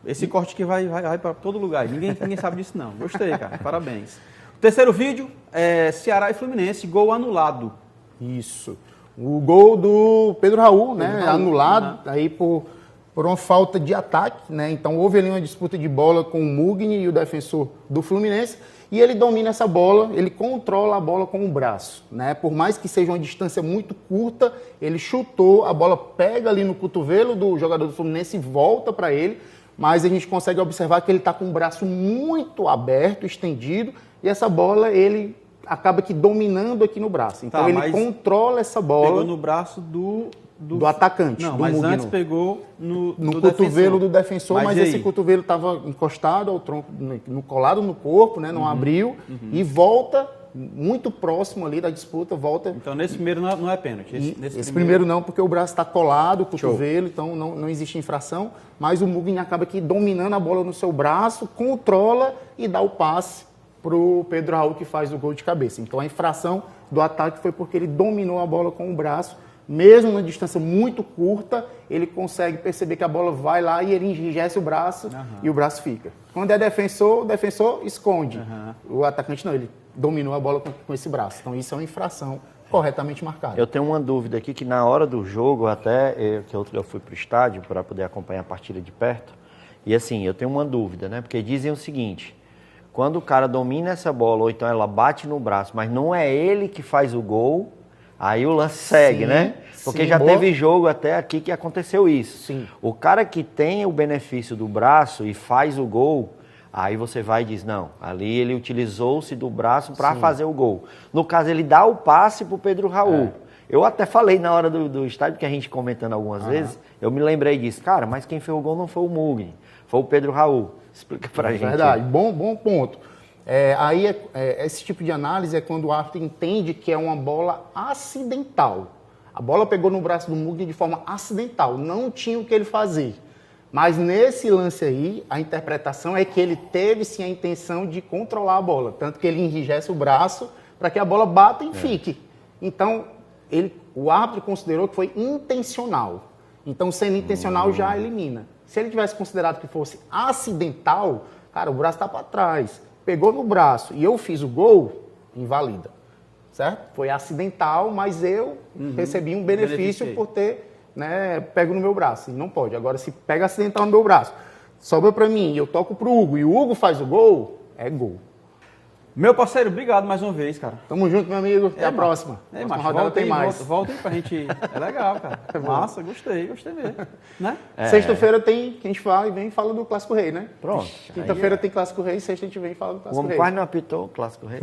Esse corte que vai para todo lugar. Ninguém sabe disso, não. Gostei, cara. Parabéns. O terceiro vídeo é Ceará e Fluminense, gol anulado. Isso. O gol do Pedro Raul, né? Raul, Anulado aí por uma falta de ataque, né? Então houve ali uma disputa de bola com o Mugni e o defensor do Fluminense. E ele domina essa bola, ele controla a bola com o braço, né? Por mais que seja uma distância muito curta, ele chutou, a bola pega ali no cotovelo do jogador do Fluminense e volta para ele, mas a gente consegue observar que ele está com o braço muito aberto, estendido, e essa bola ele acaba que dominando aqui no braço. Então Tá, ele mas controla essa bola Pegou no braço do atacante, Não, do mas Mugni. antes pegou no Cotovelo do defensor, mas e aí? esse cotovelo estava encostado ao tronco, colado no corpo, né? Não abriu e volta muito próximo ali da disputa, volta. Então nesse primeiro não é pênalti. Esse primeiro não, porque o braço está colado, o cotovelo, então não existe infração, mas o Mugni acaba aqui dominando a bola no seu braço, controla e dá o passe para o Pedro Raul, que faz o gol de cabeça. Então a infração do ataque foi porque ele dominou a bola com o braço, mesmo numa distância muito curta, ele consegue perceber que a bola vai lá e ele enrijece o braço e o braço fica. Quando é defensor, o defensor esconde. O atacante não, ele dominou a bola com esse braço. Então isso é uma infração corretamente marcada. Eu tenho uma dúvida aqui, que na hora do jogo, que eu fui para o estádio para poder acompanhar a partida de perto, e assim, eu tenho uma dúvida, né? Porque dizem o seguinte, quando o cara domina essa bola, ou então ela bate no braço, mas não é ele que faz o gol, aí o lance segue, né? Porque sim, já boa. teve jogo até aqui que aconteceu isso. Sim. O cara que tem o benefício do braço e faz o gol, aí você vai e diz, não, ali ele utilizou-se do braço para fazer o gol. No caso, ele dá o passe para o Pedro Raul. Eu até falei na hora do estádio, que a gente comentando algumas vezes, eu me lembrei disso. Cara, mas quem fez o gol não foi o Mugni, foi o Pedro Raul. Explica pra gente. Verdade, bom ponto. Esse tipo de análise é quando o árbitro entende que é uma bola acidental. A bola pegou no braço do Mugni de forma acidental, não tinha o que ele fazer. Mas nesse lance aí, a interpretação é que ele teve sim a intenção de controlar a bola, tanto que ele enrijece o braço para que a bola bata e fique. Então, o árbitro considerou que foi intencional. Então, sendo intencional, já elimina. Se ele tivesse considerado que fosse acidental, cara, o braço está para trás, pegou no braço e eu fiz o gol, invalida. Certo? Foi acidental, mas eu recebi um benefício por ter, né, pego no meu braço. E não pode. Agora, se pega acidental no meu braço, sobra para mim e eu toco pro Hugo e o Hugo faz o gol, é gol. Meu parceiro, obrigado mais uma vez, cara. Tamo junto, meu amigo. Até a próxima. Macho, rodada volta tem aí, mais. volta aí pra gente. É legal, cara. Massa, gostei mesmo. Né? Sexta-feira tem que a gente vem e fala do Clássico Rei, né? Pronto. Quinta-feira tem Clássico Rei, sexta a gente vem e fala do O Clássico homem Rei. quase não apitou o Clássico Rei.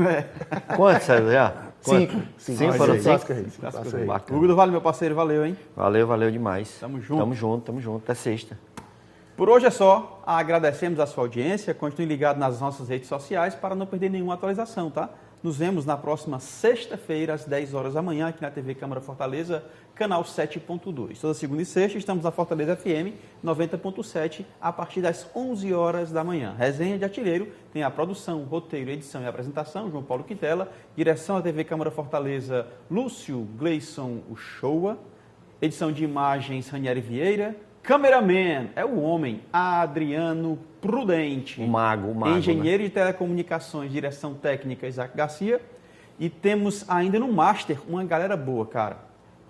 Quantos saiu já? Cinco. Cinco foram cinco? Clássico Rei. Clássico Rei. Bacana. Hugo do Vale, meu parceiro, valeu, hein? Valeu demais. Tamo junto. Tamo junto. Até sexta. Por hoje é só. Agradecemos a sua audiência. Continue ligado nas nossas redes sociais para não perder nenhuma atualização, tá? Nos vemos na próxima sexta-feira, às 10 horas da manhã, aqui na TV Câmara Fortaleza, canal 7.2. Toda segunda e sexta estamos na Fortaleza FM 90.7, a partir das 11 horas da manhã. Resenha de Artilheiro tem a produção, roteiro, edição e apresentação, João Paulo Quintela. Direção da TV Câmara Fortaleza, Lúcio Gleison Uchoa. Edição de imagens, Ranieri Vieira. Cameraman é o homem, Adriano Prudente. O mago, Engenheiro de telecomunicações, direção técnica, Isaac Garcia. E temos ainda no Master uma galera boa, cara.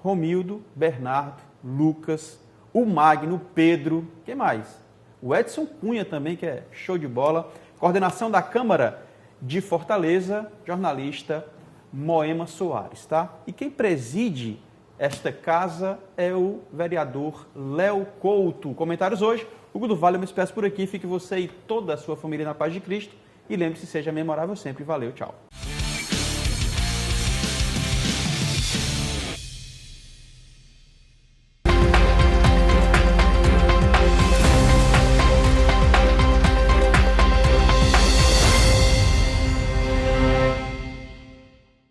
Romildo, Bernardo, Lucas, o Magno, Pedro, quem mais? O Edson Cunha também, que é show de bola. Coordenação da Câmara de Fortaleza, jornalista Moema Soares, tá? E quem preside esta casa é o vereador Léo Couto. Comentários hoje. Hugo do Vale, eu me despeço por aqui. Fique você e toda a sua família na paz de Cristo. E lembre-se, seja memorável sempre. Valeu, tchau.